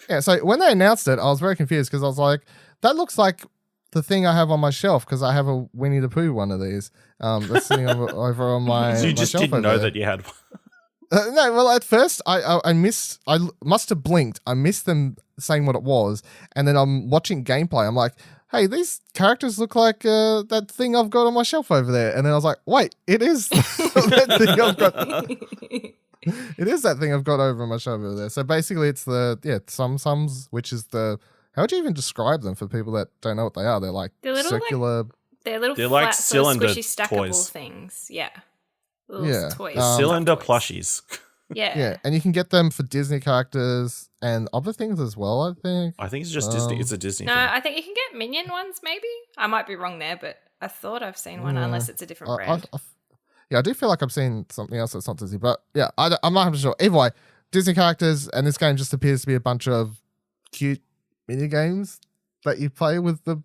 Speaker 1: Yeah, so when they announced it, I was very confused because I was like, that looks like the thing I have on my shelf, because I have a Winnie the Pooh one of these that's sitting over on my
Speaker 3: So you just didn't know that you had one?
Speaker 1: No, well, at first I must have blinked. I missed them saying what it was, and then I'm watching gameplay. I'm like, hey, these characters look like that thing I've got on my shelf over there. And then I was like, wait, it is that thing I've got. It is that thing I've got over on my shelf over there. So basically, it's Sums, which is the. How would you even describe them for people that don't know what they are? They're like circular.
Speaker 4: They're little
Speaker 3: they're
Speaker 4: flat,
Speaker 3: like
Speaker 4: sort of
Speaker 3: cylinder
Speaker 4: squishy, stackable
Speaker 3: toys.
Speaker 4: Things. Yeah. Little toys.
Speaker 3: Cylinder
Speaker 4: toys.
Speaker 3: plushies.
Speaker 4: Yeah.
Speaker 1: Yeah, and you can get them for Disney characters and other things as well, I think.
Speaker 3: I think it's just Disney. It's a Disney
Speaker 4: No,
Speaker 3: thing.
Speaker 4: I think you can get Minion ones, maybe. I might be wrong there, but I thought I've seen one, unless it's a different brand.
Speaker 1: I do feel like I've seen something else that's not Disney, but yeah, I'm not 100% sure. Either way, Disney characters, and this game just appears to be a bunch of cute mini games that you play with the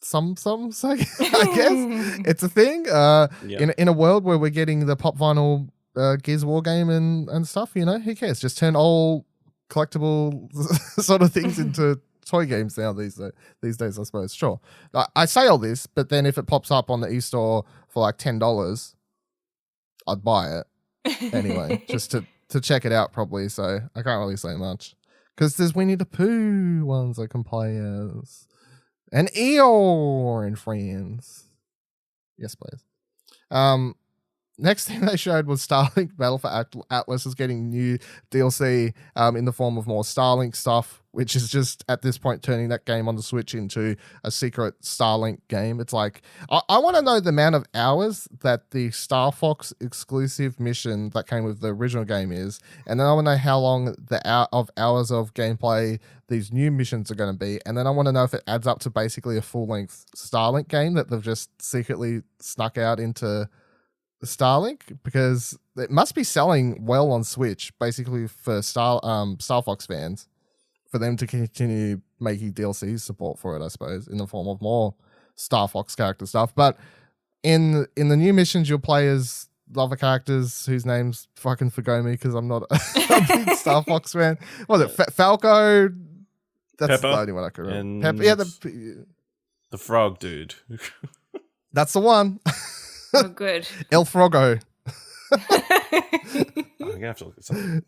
Speaker 1: sums, I guess. It's a thing. In a world where we're getting the pop vinyl Gears of War game and stuff, who cares? Just turn all collectible sort of things into toy games now these days, I suppose. Sure. I say all this, but then if it pops up on the eStore for like $10, I'd buy it anyway, just to check it out probably. So I can't really say much. Because there's Winnie the Pooh ones I can play as. And Eeyore and Friends. Yes, please. Next thing they showed was Starlink Battle for Atlas is getting new DLC in the form of more Starlink stuff, which is just at this point turning that game on the Switch into a secret Starlink game. It's like, I want to know the amount of hours that the Star Fox exclusive mission that came with the original game is, and then I want to know how long hours of gameplay these new missions are going to be, and then I want to know if it adds up to basically a full-length Starlink game that they've just secretly snuck out into Starlink, because it must be selling well on Switch, basically for Star Fox fans, for them to continue making DLC support for it, I suppose, in the form of more Star Fox character stuff. But in the new missions, you'll play as other characters whose names fucking forgo me because I'm not a big Star Fox fan. What was it? Falco? That's
Speaker 3: Pepper,
Speaker 1: the only one I could remember.
Speaker 3: and
Speaker 1: Pepper, yeah,
Speaker 3: the frog dude.
Speaker 1: that's the one.
Speaker 4: Oh, good.
Speaker 1: El Frogo.
Speaker 3: I'm gonna have to look at something.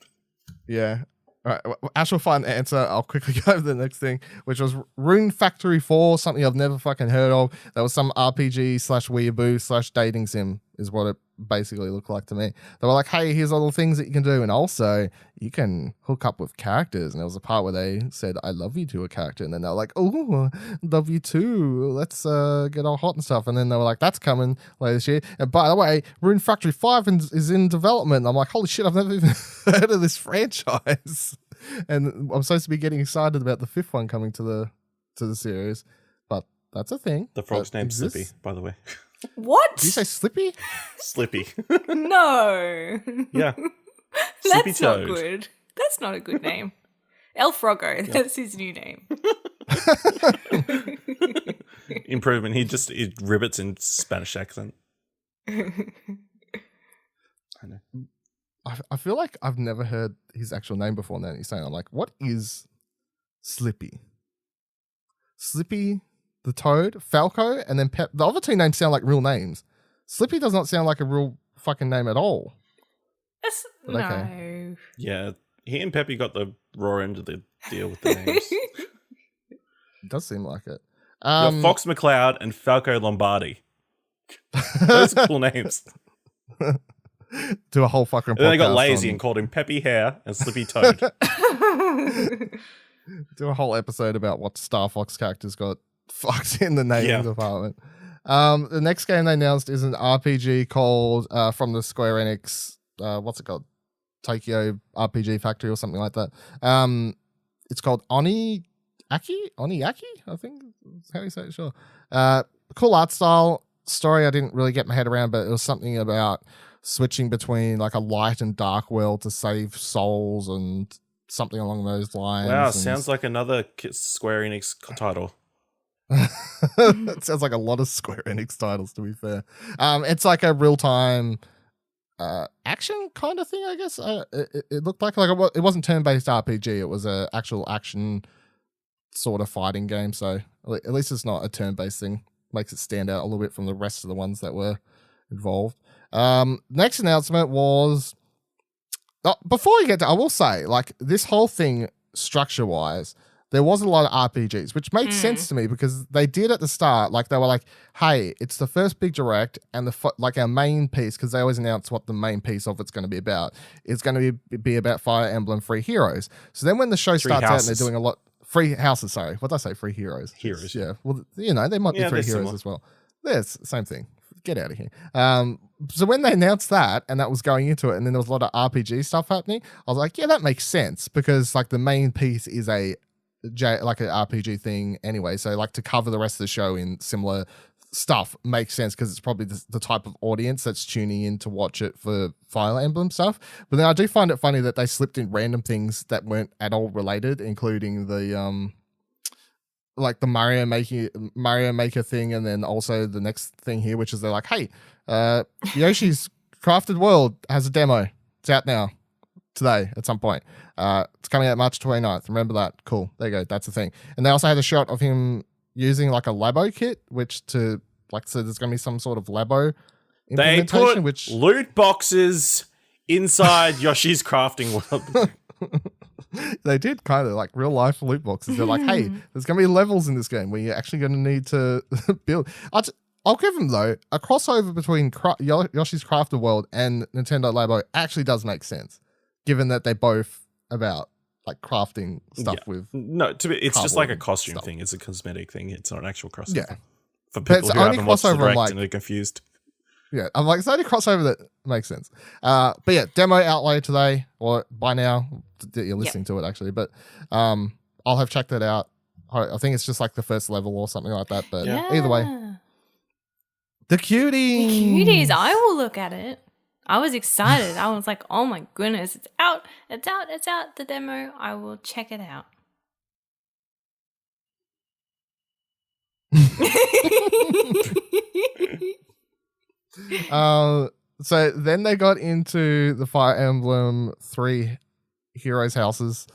Speaker 1: Yeah. All right. Ash will find the answer. I'll quickly go to the next thing, which was Rune Factory 4, something I've never fucking heard of. That was some RPG/weeaboo/dating sim, is what it basically looked like to me. They were like, hey, here's all the things that you can do. And also, you can hook up with characters. And there was a part where they said, I love you to a character. And then they were like, oh, love you too. Let's get all hot and stuff. And then they were like, that's coming later this year. And by the way, Rune Factory 5 is in development. And I'm like, holy shit, I've never even heard of this franchise. And I'm supposed to be getting excited about the fifth one coming to the series. But that's a thing.
Speaker 3: The frog's name's
Speaker 1: exists.
Speaker 3: Slippy, by the way.
Speaker 4: What?
Speaker 1: Did you say Slippy?
Speaker 3: Slippy.
Speaker 4: No.
Speaker 3: Yeah. Slippy
Speaker 4: That's not
Speaker 3: Toad.
Speaker 4: good. That's not a good name. El Frogo, that's his new name.
Speaker 3: Improvement. He ribbits in Spanish accent. I know.
Speaker 1: I feel like I've never heard his actual name before now. He's saying, I'm like, what is Slippy? Slippy the Toad, Falco, and then Pep. The other two names sound like real names. Slippy does not sound like a real fucking name at all. But
Speaker 4: No.
Speaker 1: okay.
Speaker 3: Yeah. He and Peppy got the raw end of the deal with the names.
Speaker 1: It does seem like it.
Speaker 3: You got Fox McCloud and Falco Lombardi. Those are cool names.
Speaker 1: Do a whole fucking podcast.
Speaker 3: And then they got lazy and called him Peppy Hair and Slippy Toad.
Speaker 1: Do a whole episode about what Star Fox characters got fucked in the naming department. The next game they announced is an RPG called from the Square Enix. What's it called? Tokyo RPG Factory or something like that. It's called Oniaki, I think is how you say it. Sure. Cool art style. Story I didn't really get my head around, but it was something about switching between like a light and dark world to save souls and something along those lines.
Speaker 3: Wow,
Speaker 1: and
Speaker 3: sounds like another Square Enix title.
Speaker 1: it sounds like a lot of Square Enix titles, to be fair. It's like a real-time action kind of thing, I guess. It looked like it wasn't turn-based RPG. It was a actual action sort of fighting game. So at least it's not a turn-based thing. Makes it stand out a little bit from the rest of the ones that were involved. Next announcement was before you get to, I will say, like, this whole thing structure-wise, there was a lot of RPGs, which made sense to me because they did at the start, like, they were like, hey, it's the first big direct and like our main piece, because they always announce what the main piece of it's going to be about. It's going to be about Fire Emblem Free Heroes. So then when the show starts out and they're doing a lot, Free Houses, sorry. What did I say? Free Heroes.
Speaker 3: Heroes.
Speaker 1: Yeah. Well, you know, they might be Free Heroes
Speaker 3: similar
Speaker 1: as well. There's same thing. Get out of here. So when they announced that and that was going into it and then there was a lot of RPG stuff happening, I was like, yeah, that makes sense because like the main piece is like an RPG thing anyway. So like to cover the rest of the show in similar stuff makes sense because it's probably the type of audience that's tuning in to watch it for Fire Emblem stuff. But then I do find it funny that they slipped in random things that weren't at all related, including the like the Mario Maker thing, and then also the next thing here, which is they're like, hey, Yoshi's Crafted World has a demo. It's out now today at some point. It's coming out March 29th. Remember that? Cool. There you go. That's the thing. And they also had a shot of him using like a Labo kit, which so there's going to be some sort of Labo
Speaker 3: They
Speaker 1: implementation,
Speaker 3: put loot boxes inside Yoshi's Crafting World.
Speaker 1: They did kind of like real life loot boxes. They're like, hey, there's going to be levels in this game where you're actually going to need to build. I'll give them, though, a crossover between Yoshi's Crafted World and Nintendo Labo actually does make sense, given that they're both about like crafting stuff with.
Speaker 3: No, it's just like a costume thing. It's a cosmetic thing. It's not an actual crossover. Yeah. For people who haven't watched the Direct and are confused.
Speaker 1: Yeah, I'm like, it's the only crossover that makes sense. But yeah, demo out later today, or by now that you're listening to it, actually. But I'll have checked that out. I think it's just like the first level or something like that. But either way. The cuties.
Speaker 4: I will look at it. I was excited. I was like, oh my goodness, it's out. The demo. I will check it out.
Speaker 1: So then they got into the Fire Emblem 3 Heroes Houses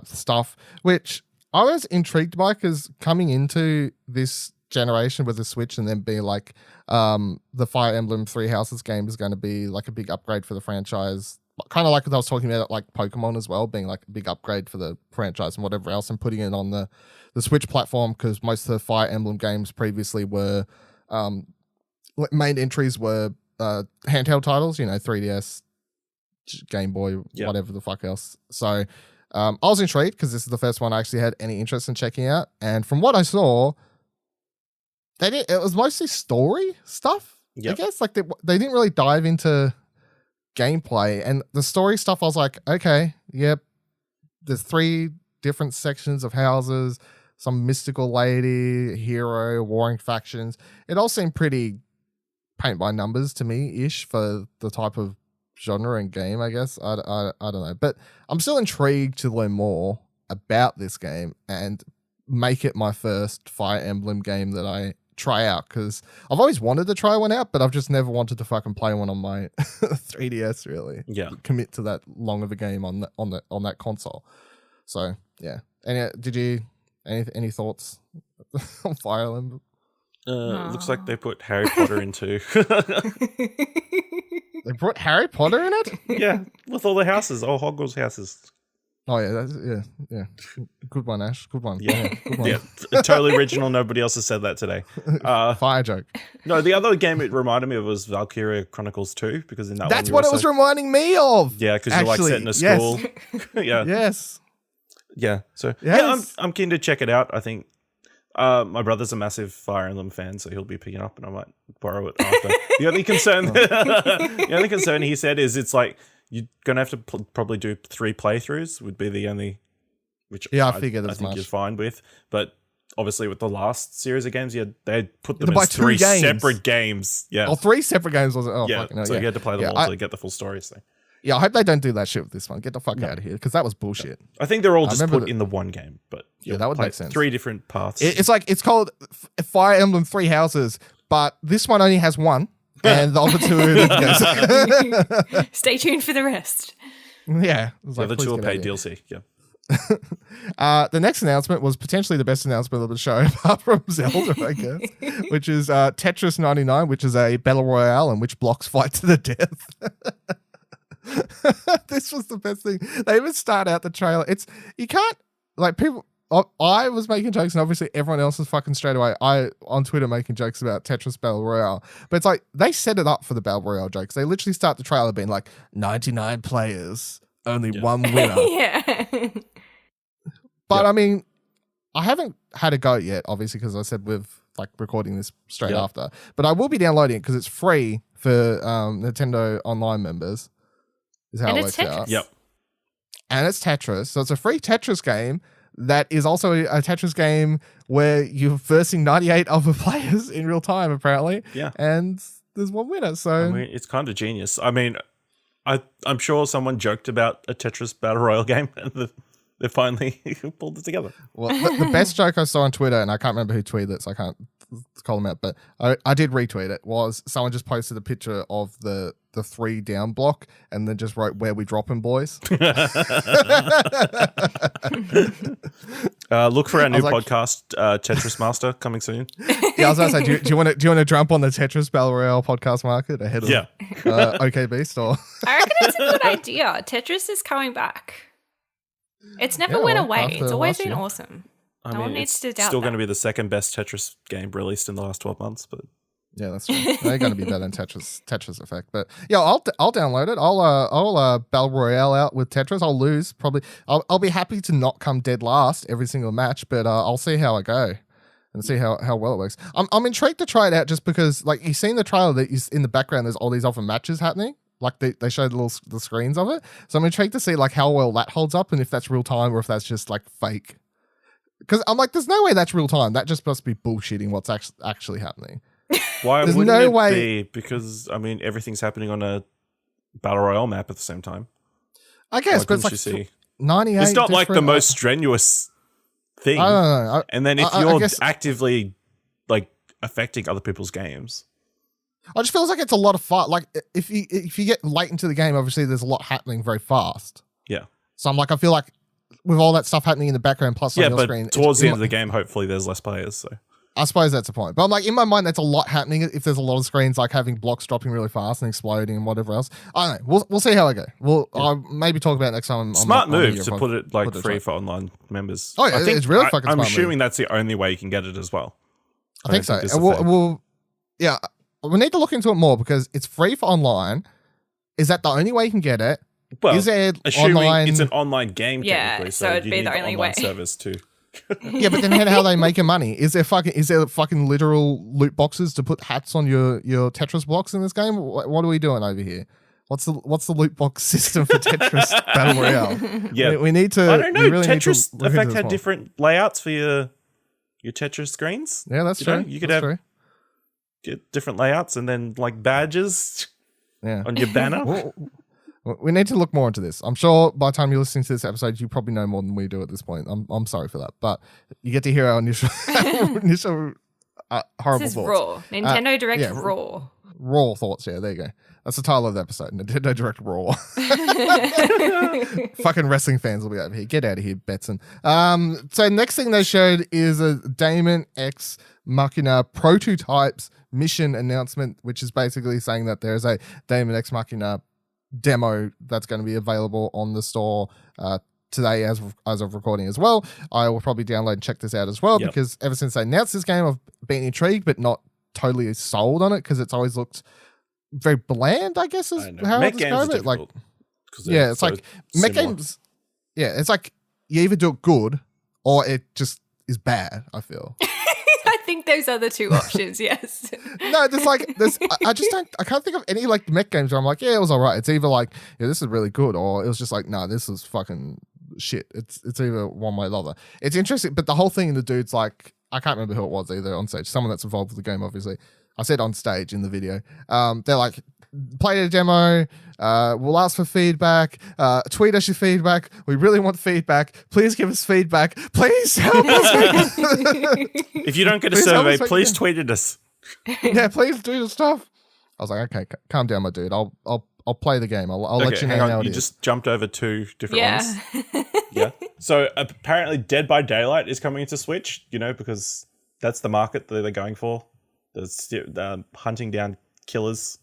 Speaker 1: stuff, which I was intrigued by because coming into this generation with the Switch and then being like the Fire Emblem 3 Houses game is going to be like a big upgrade for the franchise, kind of like what I was talking about, like Pokemon as well being like a big upgrade for the franchise and whatever else, and putting it on the Switch platform, because most of the Fire Emblem games previously were main entries were handheld titles, 3DS, Game Boy, whatever the fuck else. So I was intrigued because this is the first one I actually had any interest in checking out, and from what I saw, it was mostly story stuff. I guess like they didn't really dive into gameplay, and the story stuff I was like, okay, yep, there's 3 different sections of houses, some mystical lady, hero, warring factions. It all seemed pretty paint by numbers to me ish for the type of genre and game, I guess. I don't know, but I'm still intrigued to learn more about this game and make it my first Fire Emblem game that I try out, because I've always wanted to try one out, but I've just never wanted to fucking play one on my 3DS, really. Yeah, commit to that long of a game on that console. So yeah. And did you any thoughts on Fire Emblem?
Speaker 3: Looks like they put Harry Potter into.
Speaker 1: They put Harry Potter in it?
Speaker 3: Yeah, with all the houses, all Hogwarts houses.
Speaker 1: Oh yeah, yeah. Good one, Ash. Good one.
Speaker 3: Yeah,
Speaker 1: good one.
Speaker 3: Yeah. Totally original. Nobody else has said that today.
Speaker 1: Fire joke.
Speaker 3: No, the other game it reminded me of was Valkyria Chronicles 2, because in
Speaker 1: that's what it was reminding me of.
Speaker 3: Yeah, because you're like set in a school. Yeah.
Speaker 1: Yes.
Speaker 3: Yeah. So yeah, I'm keen to check it out. I think my brother's a massive Fire Emblem fan, so he'll be picking up, and I might borrow it after. The only concern he said is it's like you're gonna have to probably do 3 playthroughs would be the only, which
Speaker 1: I figured
Speaker 3: I
Speaker 1: as
Speaker 3: think
Speaker 1: much.
Speaker 3: you're fine with, but obviously with the last series of games, they put them as 3 separate games. Yeah,
Speaker 1: 3 separate games was it? Oh,
Speaker 3: yeah.
Speaker 1: Fucking hell,
Speaker 3: so you had to play them all to get the full story. So.
Speaker 1: Yeah, I hope they don't do that shit with this one. Get the fuck out of here, because that was bullshit.
Speaker 3: No. I think they're all just put in the one game, but
Speaker 1: that would make sense.
Speaker 3: 3 different paths.
Speaker 1: It's called Fire Emblem 3 Houses, but this one only has 1, and the other 2 goes.
Speaker 4: Stay tuned for the rest.
Speaker 1: Yeah,
Speaker 3: the other 2 are paid DLC. Yeah.
Speaker 1: The next announcement was potentially the best announcement of the show, apart from Zelda, I guess, which is Tetris 99, which is a battle royale in which blocks fight to the death. This was the best thing. They even start out the trailer. You can't, like, people. I was making jokes, and obviously everyone else is fucking straight away. On Twitter making jokes about Tetris Battle Royale, but it's like they set it up for the Battle Royale jokes. They literally start the trailer being like 99 players, only 1 winner.
Speaker 4: Yeah.
Speaker 1: But I mean, I haven't had a go yet, obviously, because I said we're like recording this straight after. But I will be downloading it because it's free for Nintendo Online members. Is how it works out.
Speaker 3: Yep.
Speaker 1: And it's Tetris, so it's a free Tetris game that is also a Tetris game where you're versing 98 other players in real time, apparently.
Speaker 3: Yeah.
Speaker 1: And there's 1 winner, so...
Speaker 3: I mean, it's kind of genius. I mean, I'm sure someone joked about a Tetris Battle Royale game, and they finally pulled it together.
Speaker 1: Well, the best joke I saw on Twitter, and I can't remember who tweeted it, so I can't call them out, but I did retweet it, was someone just posted a picture of the 3 down block and then just wrote, "Where we dropping, boys?"
Speaker 3: Look for our new podcast, Tetris Master, coming soon.
Speaker 1: Yeah, I was going to say, do you want to jump on the Tetris Battle Royale podcast market ahead of OK Beast? Or
Speaker 4: I reckon it's a good idea. Tetris is coming back. It's never went away. It's always been awesome. No one needs to doubt
Speaker 3: it's still
Speaker 4: that.
Speaker 3: going to be the second best Tetris game released in the last 12 months, but
Speaker 1: yeah, that's true. They're going to be better than Tetris Effect. But yeah, I'll download it. I'll Battle Royale out with Tetris. I'll lose probably. I'll be happy to not come dead last every single match, but I'll see how I go and see how well it works. I'm intrigued to try it out just because, like, you've seen the trailer that is in the background. There's all these other matches happening. Like they showed the screens of it. So I'm intrigued to see like how well that holds up and if that's real time or if that's just like fake. Because I'm like, there's no way that's real time. That just must be bullshitting what's actually happening.
Speaker 3: Why
Speaker 1: there's
Speaker 3: wouldn't
Speaker 1: no
Speaker 3: it
Speaker 1: way
Speaker 3: be? Because, I mean, everything's happening on a Battle Royale map at the same time.
Speaker 1: I guess,
Speaker 3: Why
Speaker 1: but it's like 98.
Speaker 3: It's not like the most strenuous thing.
Speaker 1: I don't know.
Speaker 3: And then if you're actively like affecting other people's games,
Speaker 1: I just feels like it's a lot of fun. Like if you get late into the game, obviously there's a lot happening very fast.
Speaker 3: Yeah.
Speaker 1: So I'm like, I feel like with all that stuff happening in the background plus on your screen,
Speaker 3: but towards the end of the game, hopefully there's less players. So
Speaker 1: I suppose that's the point. But I'm like, in my mind, that's a lot happening. If there's a lot of screens, like having blocks dropping really fast and exploding and whatever else, I don't know. We'll see how I go. I'll maybe talk about it next time.
Speaker 3: Smart move to put it like free for online members.
Speaker 1: Oh yeah, it's really fucking smart.
Speaker 3: I'm assuming that's the only way you can get it as well.
Speaker 1: I think so. Yeah, we need to look into it more because it's free for online. Is that the only way you can get it?
Speaker 3: Well,
Speaker 1: is there
Speaker 3: assuming
Speaker 1: online?
Speaker 3: It's an online game, technically,
Speaker 4: so it'd be the only way.
Speaker 3: Service too.
Speaker 1: Yeah, but then how are they making money? Is there fucking literal loot boxes to put hats on your Tetris blocks in this game? What are we doing over here? What's the loot box system for Tetris Battle Royale?
Speaker 3: Yeah,
Speaker 1: we need to.
Speaker 3: I don't know.
Speaker 1: Really
Speaker 3: Tetris Effect had different layouts for your Tetris screens.
Speaker 1: Yeah, that's true.
Speaker 3: You could have different layouts and then like badges.
Speaker 1: Yeah.
Speaker 3: On your banner.
Speaker 1: We need to look more into this. I'm sure by the time you're listening to this episode, you probably know more than we do at this point. I'm sorry for that, but you get to hear our initial horrible
Speaker 4: this is
Speaker 1: thoughts.
Speaker 4: Raw. Nintendo Direct Raw.
Speaker 1: Raw thoughts. Yeah, there you go. That's the title of the episode. Nintendo Direct Raw. Fucking wrestling fans will be over here. Get out of here, Betson. So next thing they showed is a Daemon X Machina prototypes mission announcement, which is basically saying that there's a Daemon X Machina demo that's going to be available on the store today as of recording as well. I will probably download and check this out as well because ever since they announced this game, I've been intrigued but not totally sold on it because it's always looked very bland, I guess is how I describe it. Like, yeah, it's like mech games. Yeah, it's like you either do it good or it just is bad. I feel.
Speaker 4: I think those are the two options. Yes.
Speaker 1: No, I can't think of any like mech games where I'm like, yeah, it was all right. It's either like, yeah, this is really good, or it was just like, no, this is fucking shit. It's either one way or the other. It's interesting, but the whole thing, the dude's like, I can't remember who it was either on stage. Someone that's involved with the game, obviously. I said on stage in the video. They're like, play a demo. We'll ask for feedback. Tweet us your feedback. We really want feedback. Please give us feedback. Please help us.
Speaker 3: If you don't get a survey, please tweet at us.
Speaker 1: Yeah, please do the stuff. I was like, okay, calm down, my dude. I'll play the game. I'll let you know how it is.
Speaker 3: You just jumped over 2 different ones. Yeah. So apparently, Dead by Daylight is coming to Switch. Because that's the market that they're going for. The hunting down killers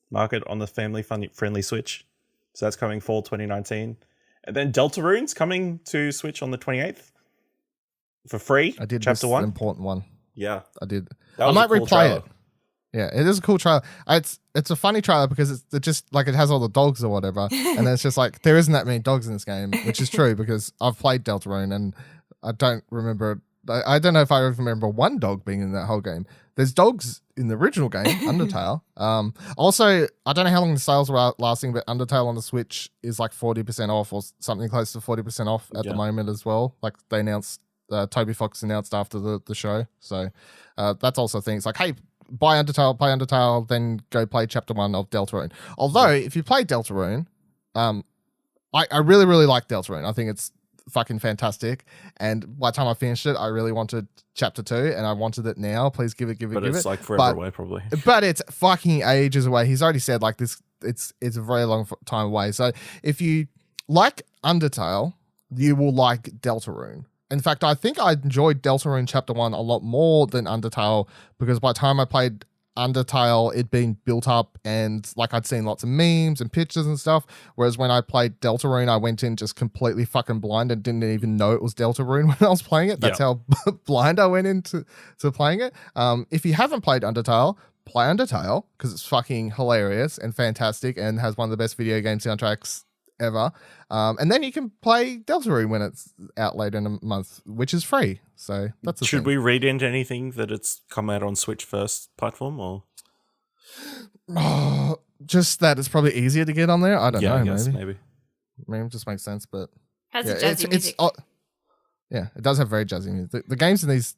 Speaker 3: market on the family-friendly Switch. So that's coming fall 2019. And then Deltarune's coming to Switch on the 28th for free.
Speaker 1: I did
Speaker 3: Chapter 1.
Speaker 1: An important one.
Speaker 3: Yeah.
Speaker 1: I did.
Speaker 3: I
Speaker 1: might replay it. Yeah, it is a cool trailer. It's a funny trailer because it's just like it has all the dogs or whatever. And then it's just like there isn't that many dogs in this game, which is true because I've played Deltarune and I don't remember. I don't know if I remember one dog being in that whole game. There's dogs in the original game, Undertale. Also, I don't know how long the sales were lasting, but Undertale on the Switch is like 40% off or something close to 40% off at the moment as well. Like they announced, Toby Fox announced after the show. So that's also a thing. It's like, hey, buy Undertale, play Undertale, then go play Chapter 1 of Deltarune. Although, if you play Deltarune, I really, really like Deltarune. I think it's fucking fantastic. And by the time I finished it, I really wanted chapter 2, and I wanted it now. Please give it.
Speaker 3: But it's like forever away, probably.
Speaker 1: But it's fucking ages away. He's already said like this. It's a very long time away. So if you like Undertale, you will like Deltarune. In fact, I think I enjoyed Deltarune Chapter 1 a lot more than Undertale, because by the time I played Undertale, it'd been built up and like I'd seen lots of memes and pictures and stuff. Whereas when I played Deltarune, I went in just completely fucking blind and didn't even know it was Deltarune when I was playing it. That's how blind I went into playing it. If you haven't played Undertale, play Undertale, because it's fucking hilarious and fantastic and has one of the best video game soundtracks ever. And then you can play Deltarune when it's out later in a month, which is free. So that's the
Speaker 3: Should
Speaker 1: thing.
Speaker 3: we read into anything that it's come out on Switch first platform, or
Speaker 1: just that it's probably easier to get on there? I don't know.
Speaker 3: I guess, maybe.
Speaker 1: Maybe it just makes sense, but
Speaker 4: Has a jazzy music.
Speaker 1: Yeah, it does have very jazzy music. The games in these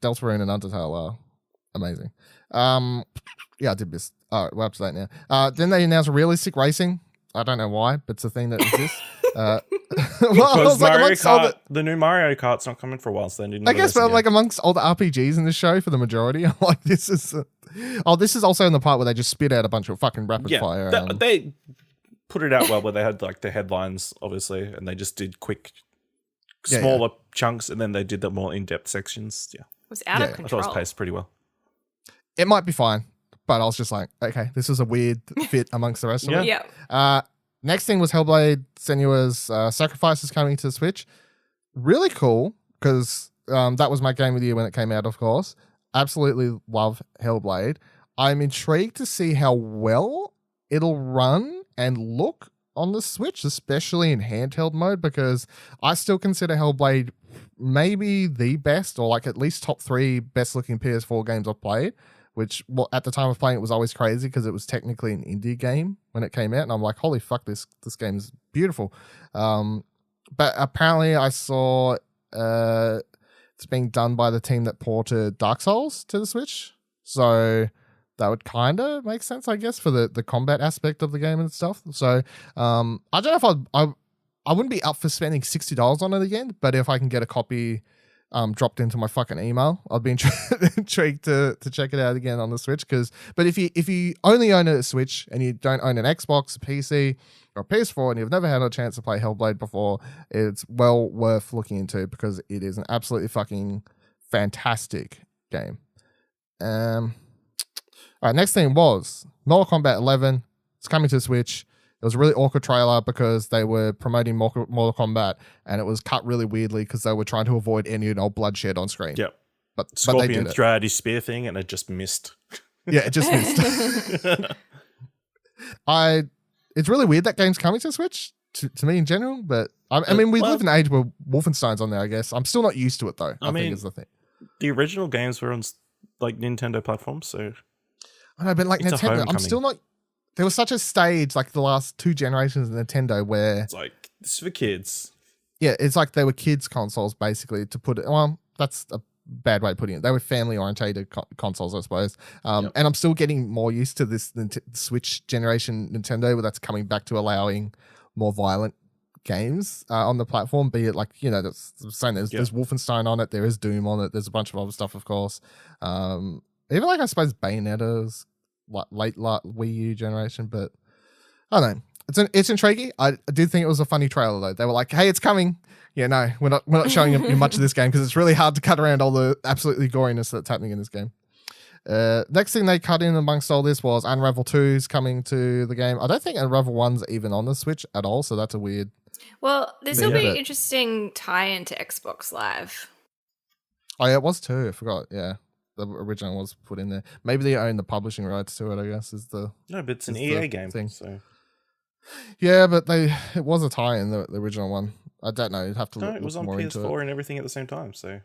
Speaker 1: Deltarune and Undertale are amazing. Yeah, I did this. All right, we're up to that now. Then they announced realistic racing. I don't know why, but it's a thing that exists.
Speaker 3: Because Mario Kart, the new Mario Kart's not coming for a while, so they didn't.
Speaker 1: I guess, but like amongst all the RPGs in this show, for the majority, I'm like, this is. This is also in the part where they just spit out a bunch of fucking rapid fire.
Speaker 3: They put it out well, where they had like the headlines, obviously, and they just did quick, smaller chunks, and then they did the more in-depth sections. Yeah,
Speaker 4: It was out of control.
Speaker 3: I thought it was paced pretty well.
Speaker 1: It might be fine, but I was just like, okay, this is a weird fit amongst the rest of it.
Speaker 4: Yeah.
Speaker 1: Next thing was Hellblade Senua's Sacrifice is coming to the Switch. Really cool, because that was my game of the year when it came out, of course. Absolutely love Hellblade. I'm intrigued to see how well it'll run and look on the Switch, especially in handheld mode, because I still consider Hellblade maybe the best, or like at least top 3 best looking PS4 games I've played. Which, well, at the time of playing it was always crazy because it was technically an indie game when it came out, and I'm like, holy fuck, this game is beautiful. But apparently I saw it's being done by the team that ported Dark Souls to the Switch, so that would kind of make sense, I guess, for the combat aspect of the game and stuff. So I don't know if I wouldn't be up for spending $60 on it again, but if I can get a copy dropped into my fucking email, I'd be intrigued to check it out again on the Switch. But if you only own a Switch and you don't own an Xbox, PC, or PS4, and you've never had a chance to play Hellblade before, it's well worth looking into, because it is an absolutely fucking fantastic game. All right, next thing was Mortal Kombat 11. It's coming to the Switch. It was a really awkward trailer because they were promoting Mortal Kombat, and it was cut really weirdly because they were trying to avoid any old bloodshed on screen.
Speaker 3: Yep.
Speaker 1: But
Speaker 3: Scorpion
Speaker 1: they did it.
Speaker 3: threw out his spear thing, and it just missed.
Speaker 1: Yeah, it just missed. It's really weird that game's coming to Switch to me in general, but I mean, we live in an age where Wolfenstein's on there, I guess. I'm still not used to it though. I think is the thing.
Speaker 3: The original games were on like Nintendo platforms, so
Speaker 1: I know, but like Nintendo, I'm still not. There was such a stage, like the last 2 generations of Nintendo, where
Speaker 3: it's like, this is for kids.
Speaker 1: Yeah, it's like they were kids' consoles, basically, to put it. Well, that's a bad way of putting it. They were family-orientated consoles, I suppose. And I'm still getting more used to this Switch generation Nintendo, where that's coming back to allowing more violent games on the platform, be it like, there's Wolfenstein on it, there is Doom on it, there's a bunch of other stuff, of course. Even like, I suppose, Bayonetta's late Wii U generation, but I don't know. It's intriguing. I did think it was a funny trailer though. They were like, "Hey, it's coming." Yeah, no, we're not showing you much of this game because it's really hard to cut around all the absolutely goriness that's happening in this game. Next thing they cut in amongst all this was Unravel 2's coming to the game. I don't think Unravel 1's even on the Switch at all, so that's a weird.
Speaker 4: Well, this will be interesting tie-in to Xbox Live.
Speaker 1: Oh yeah, it was too. I forgot. Yeah. The original was put in there. Maybe they own the publishing rights to it, I guess, is the...
Speaker 3: No, but it's an EA game thing. So.
Speaker 1: Yeah, but it was a tie-in, the original one. I don't know. You'd have to look more into it.
Speaker 3: It was on PS4 and everything at the same time, so...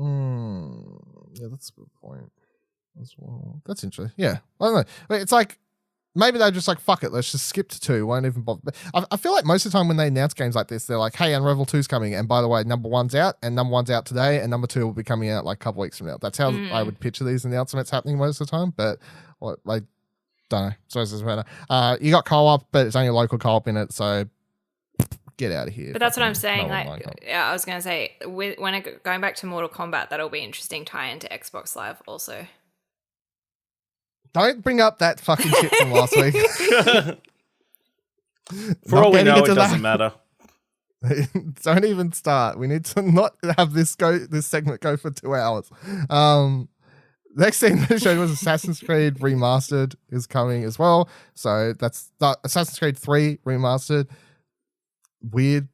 Speaker 1: Yeah, that's a good point. That's interesting. Yeah. I don't know. It's like... Maybe they're just like, fuck it, let's just skip to 2. Won't even bother. But I feel like most of the time when they announce games like this, they're like, hey, Unravel 2's coming. And by the way, number 1's out, and number 1's out today, and number 2 will be coming out like a couple weeks from now. That's how I would picture these announcements happening most of the time. But I don't know. So it's just better. You got co-op, but it's only a local co-op in it. So get out of here.
Speaker 4: But that's what I'm
Speaker 1: Fucking
Speaker 4: saying.
Speaker 1: no one
Speaker 4: Like,
Speaker 1: like
Speaker 4: yeah, I was gonna say, going back to Mortal Kombat, that'll be interesting tie into Xbox Live also.
Speaker 1: Don't bring up that fucking shit from last week.
Speaker 3: For
Speaker 1: Not
Speaker 3: all we
Speaker 1: getting
Speaker 3: know,
Speaker 1: into
Speaker 3: it doesn't
Speaker 1: that.
Speaker 3: matter.
Speaker 1: Don't even start. We need to not have this segment go for 2 hours. Next thing they showed was Assassin's Creed Remastered is coming as well. So that's Assassin's Creed 3 Remastered. Weird,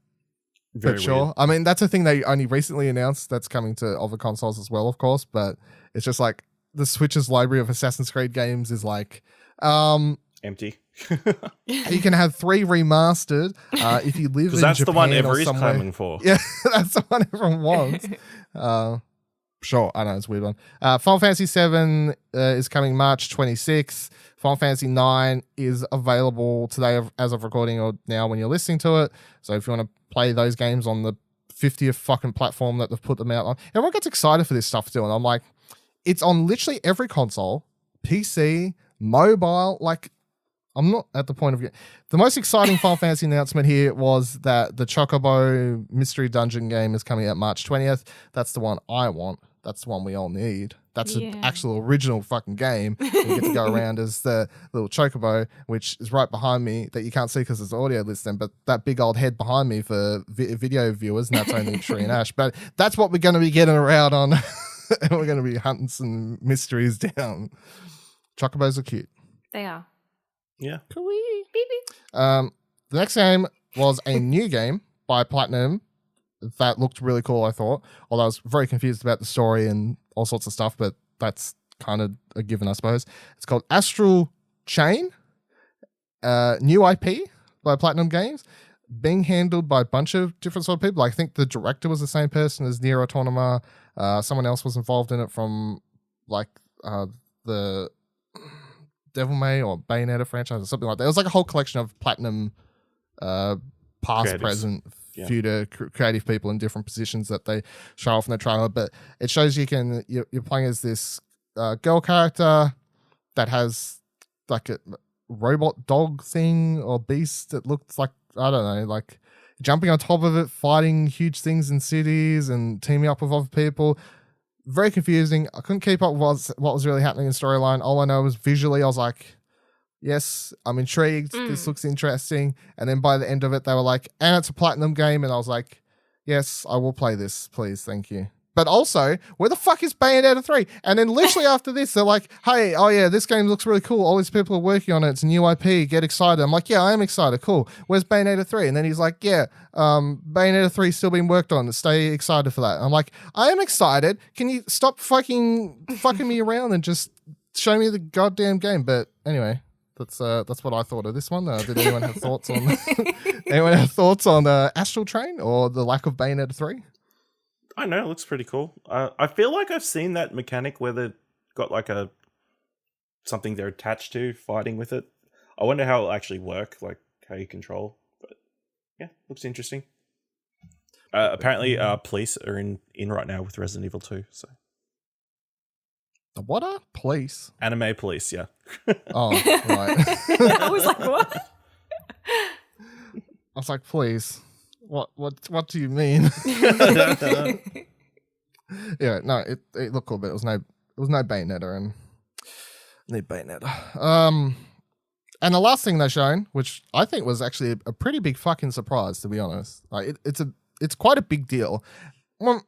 Speaker 3: Very
Speaker 1: but sure.
Speaker 3: weird.
Speaker 1: I mean, that's a thing they only recently announced that's coming to other consoles as well, of course. But it's just like the Switch's library of Assassin's Creed games is like,
Speaker 3: Empty.
Speaker 1: you can have 3 remastered if you live in
Speaker 3: Because that's
Speaker 1: Japan
Speaker 3: the one
Speaker 1: or
Speaker 3: everybody's
Speaker 1: somewhere.
Speaker 3: clamoring for.
Speaker 1: Yeah, that's the one everyone wants. Sure, I know it's a weird one. Final Fantasy 7 is coming March 26th. Final Fantasy 9 is available today as of recording or now when you're listening to it. So if you want to play those games on the 50th fucking platform that they've put them out on, everyone gets excited for this stuff still. And I'm like, it's on literally every console, PC, mobile. Like, I'm not at the point of... The most exciting Final Fantasy announcement here was that the Chocobo Mystery Dungeon game is coming out March 20th. That's the one I want. That's the one we all need. That's an actual original fucking game. You get to go around as the little Chocobo, which is right behind me that you can't see because it's audio listening, but that big old head behind me for video viewers, and that's only Cherie and Ash. But that's what we're going to be getting around on. And we're going to be hunting some mysteries down. Chocobos are cute.
Speaker 4: They are.
Speaker 3: Yeah.
Speaker 1: The next game was a new game by Platinum that looked really cool, I thought. Although I was very confused about the story and all sorts of stuff, but that's kind of a given, I suppose. It's called Astral Chain, new IP by Platinum Games, being handled by a bunch of different sort of people. I think the director was the same person as Nier Automata. Someone else was involved in it from like the Devil May or Bayonetta franchise or something like that. It was like a whole collection of Platinum past,
Speaker 3: Creatives.
Speaker 1: present, future creative people in different positions that they show off in the trailer. But it shows you're playing as this girl character that has like a robot dog thing or beast that looks like, I don't know, like jumping on top of it, fighting huge things in cities and teaming up with other people. Very confusing. I couldn't keep up with what was really happening in storyline. All I know was visually, I was like, yes, I'm intrigued. This looks interesting. And then by the end of it, they were like, and it's a Platinum game. And I was like, yes, I will play this, please. Thank you. But also, where the fuck is Bayonetta 3? And then literally after this, they're like, hey, oh yeah, this game looks really cool. All these people are working on it. It's a new IP. Get excited. I'm like, yeah, I am excited. Cool. Where's Bayonetta 3? And then he's like, yeah, Bayonetta 3 is still being worked on. Stay excited for that. I'm like, I am excited. Can you stop fucking me around and just show me the goddamn game? But anyway, that's what I thought of this one. Did anyone have thoughts on Astral Train or the lack of Bayonetta 3?
Speaker 3: I know, it looks pretty cool. I feel like I've seen that mechanic where they've got like something they're attached to fighting with it. I wonder how it'll actually work, like how you control. But yeah, looks interesting. Apparently, police are in right now with Resident Evil 2. So
Speaker 1: The what are police?
Speaker 3: Anime police, yeah.
Speaker 1: Oh, right.
Speaker 4: I was like, what?
Speaker 1: I was like, please. What do you mean? Yeah, no, it looked cool, but it was no Bayonetta and need Bayonetta. And the last thing they're showing, which I think was actually a pretty big fucking surprise, to be honest. Like it's quite a big deal. Well,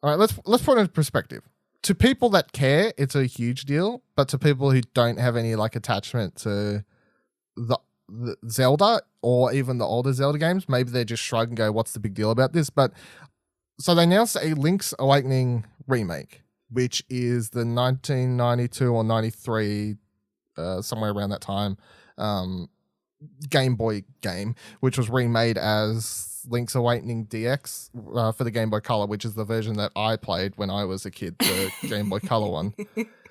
Speaker 1: all right, let's put it in perspective. To people that care, it's a huge deal, but to people who don't have any like attachment to the Zelda or even the older Zelda games, maybe they just shrug and go, what's the big deal about this? But so they announced a Link's Awakening remake, which is the 1992 or 93, somewhere around that time, Game Boy game, which was remade as Link's Awakening DX for the Game Boy Color, which is the version that I played when I was a kid, the Game Boy Color one.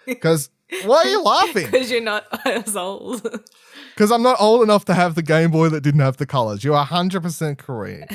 Speaker 1: Because why are you laughing?
Speaker 4: Because you're not as old.
Speaker 1: Because I'm not old enough to have the Game Boy that didn't have the colors. You are 100% correct.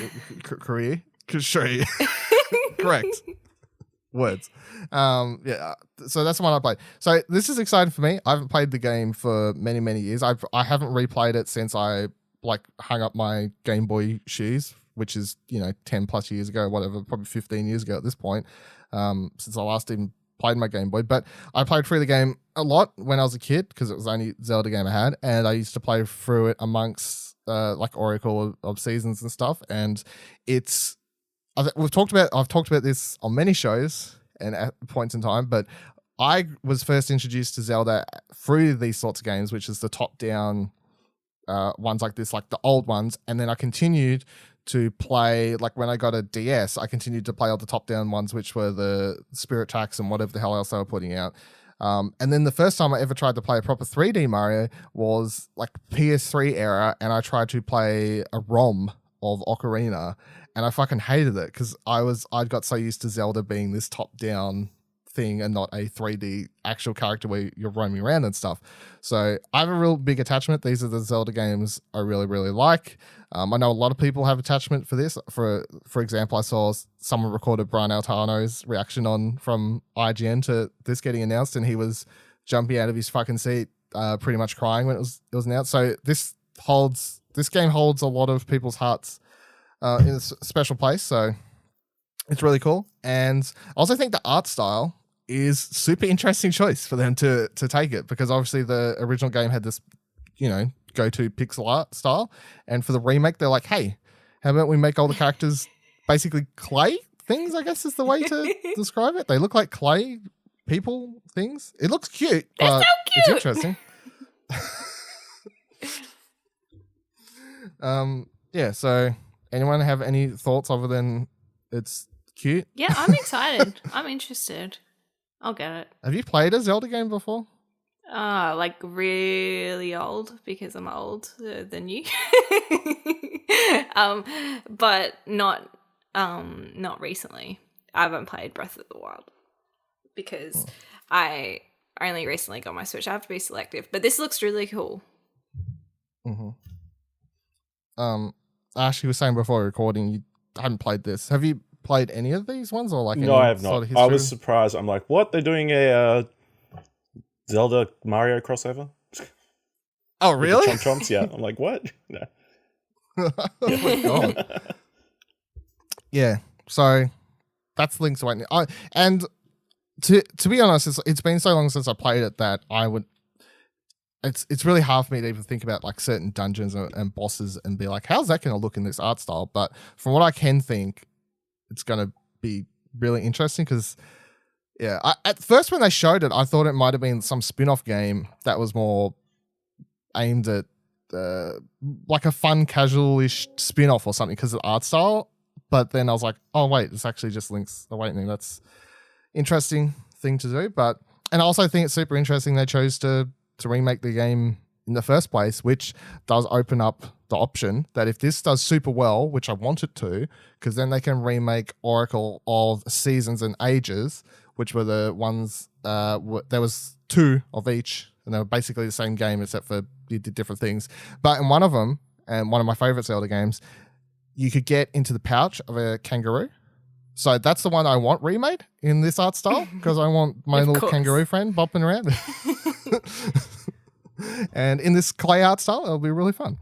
Speaker 1: Words. Yeah. So that's the one I played. So this is exciting for me. I haven't played the game for many, many years. I haven't replayed it since I like hung up my Game Boy shoes, which is 10 plus years ago, whatever, probably 15 years ago at this point, since I last even played my Game Boy. But I played through the game a lot when I was a kid because it was the only Zelda game I had, and I used to play through it amongst like Oracle of Seasons and stuff. And I've talked about this on many shows and at points in time, but I was first introduced to Zelda through these sorts of games, which is the top-down ones like this, like the old ones, and then I continued to play, like when I got a DS, I continued to play all the top-down ones, which were the Spirit Tracks and whatever the hell else they were putting out. And then the first time I ever tried to play a proper 3D Mario was like PS3 era, and I tried to play a ROM of Ocarina, and I fucking hated it because I'd got so used to Zelda being this top-down thing and not a 3D actual character where you're roaming around and stuff. So I have a real big attachment. These are the Zelda games I really, really like. I know a lot of people have attachment for this. For example, I saw someone recorded Brian Altano's reaction from IGN to this getting announced, and he was jumping out of his fucking seat, pretty much crying when it was announced. So this game holds a lot of people's hearts in a special place. So it's really cool. And I also think the art style is super interesting choice for them to take it, because obviously the original game had this, go-to pixel art style. And for the remake, they're like, hey, how about we make all the characters basically clay things, I guess is the way to describe it. They look like clay people things. It looks cute,
Speaker 4: They're
Speaker 1: but
Speaker 4: so
Speaker 1: it's
Speaker 4: cute.
Speaker 1: interesting. Yeah, so anyone have any thoughts other than it's cute?
Speaker 4: Yeah, I'm excited. I'm interested. I'll get it.
Speaker 1: Have you played a Zelda game before?
Speaker 4: Like really old, because I'm older than you. But not recently. I haven't played Breath of the Wild because I only recently got my Switch. I have to be selective, but this looks really cool.
Speaker 1: Mm-hmm. Ash, you were saying before recording you hadn't played this. Have you played any of these ones, or like
Speaker 3: No, I have not. I was surprised. I'm like, what? They're doing a Zelda Mario crossover?
Speaker 1: Oh, really?
Speaker 3: Chomp chomps, yeah. I'm like, what? No.
Speaker 1: Oh my god. Yeah. So that's Link's Awakening. And to be honest, it's been so long since I played it that I would. It's really hard for me to even think about like certain dungeons and bosses and be like, how's that going to look in this art style? But from what I can think, it's going to be really interesting because, yeah, at first when they showed it, I thought it might have been some spin-off game that was more aimed at like a fun, casual-ish spin-off or something because of the art style. But then I was like, oh, wait, it's actually just Link's Awakening. That's interesting thing to do. And I also think it's super interesting they chose to remake the game in the first place, which does open up the option that if this does super well, which I want it to, because then they can remake Oracle of Seasons and Ages, which were the ones, there was 2 of each, and they were basically the same game except for you did different things. But in one of them, and one of my favorite Zelda games, you could get into the pouch of a kangaroo. So that's the one I want remade in this art style, because I want my little kangaroo friend bopping around. And in this clay art style, it'll be really fun.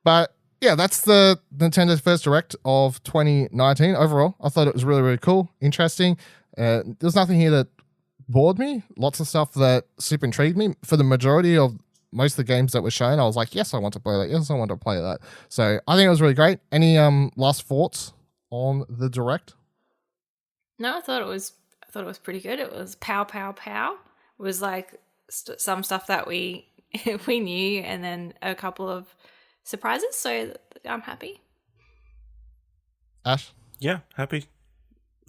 Speaker 1: But yeah, that's the Nintendo's first Direct of 2019. Overall, I thought it was really, really cool, interesting. There's nothing here that bored me. Lots of stuff that super intrigued me. For the majority of most of the games that were shown, I was like, yes, I want to play that. Yes, I want to play that. So I think it was really great. Any last thoughts on the Direct?
Speaker 4: No, I thought it was pretty good. It was pow, pow, pow. It was like some stuff that we knew, and then a couple of surprises. So I'm happy.
Speaker 1: Ash?
Speaker 3: Yeah, happy.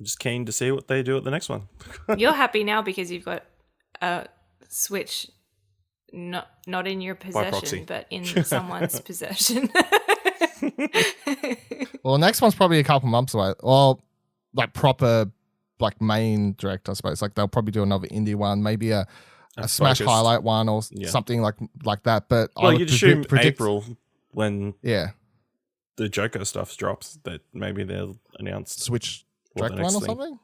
Speaker 3: Just keen to see what they do at the next one.
Speaker 4: You're happy now because you've got a Switch not in your possession, but in someone's possession.
Speaker 1: Well, the next one's probably a couple months away. Well, like proper, like main Direct, I suppose. Like they'll probably do another indie one, maybe a Smash highlight one or something like that. But
Speaker 3: well,
Speaker 1: I
Speaker 3: you'd assume
Speaker 1: predict
Speaker 3: April when
Speaker 1: the
Speaker 3: Joker stuff drops that maybe they'll announce
Speaker 1: Switch
Speaker 3: what
Speaker 1: Direct one or something.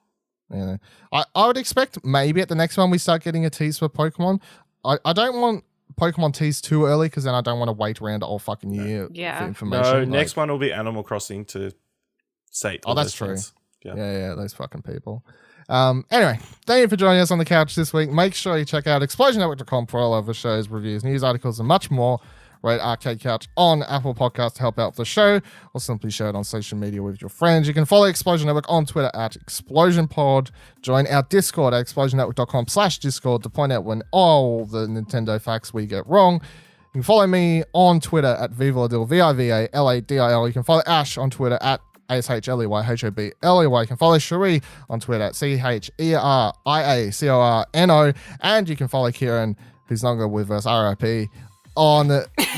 Speaker 1: Yeah, I would expect maybe at the next one we start getting a tease for Pokemon. I don't want Pokemon tease too early because then I don't want to wait around all fucking year
Speaker 4: Yeah.
Speaker 1: for information.
Speaker 3: No, next one will be Animal Crossing to sate.
Speaker 1: Oh, that's true.
Speaker 3: Things.
Speaker 1: Yeah, those fucking people. Anyway, thank you for joining us on the couch this week. Make sure you check out explosionnetwork.com for all of the shows, reviews, news articles, and much more. Rate Arcade Couch on Apple Podcasts to help out the show, or simply share it on social media with your friends. You can follow Explosion Network on Twitter at ExplosionPod. Join our Discord at explosionnetwork.com/Discord to point out when all the Nintendo facts we get wrong. You can follow me on Twitter at Vivaladil, Vivaladil. You can follow Ash on Twitter at ASHLEYHOBLEY. You can follow Cherie on Twitter at CHERIACORNO. And you can follow Kieran, who's no longer with us, RIP, on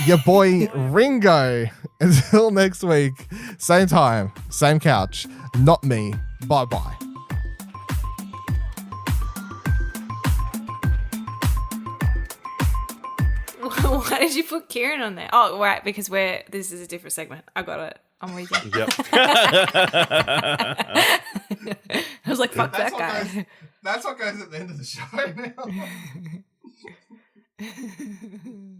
Speaker 1: your boy Ringo. Until next week, same time, same couch, not me. Bye-bye.
Speaker 4: Why did you put Kieran on there? Oh, right, because this is a different segment. I got it. I'm with you.
Speaker 3: Yep.
Speaker 4: I was like, fuck that guy.
Speaker 1: That's what goes at the end of the show now.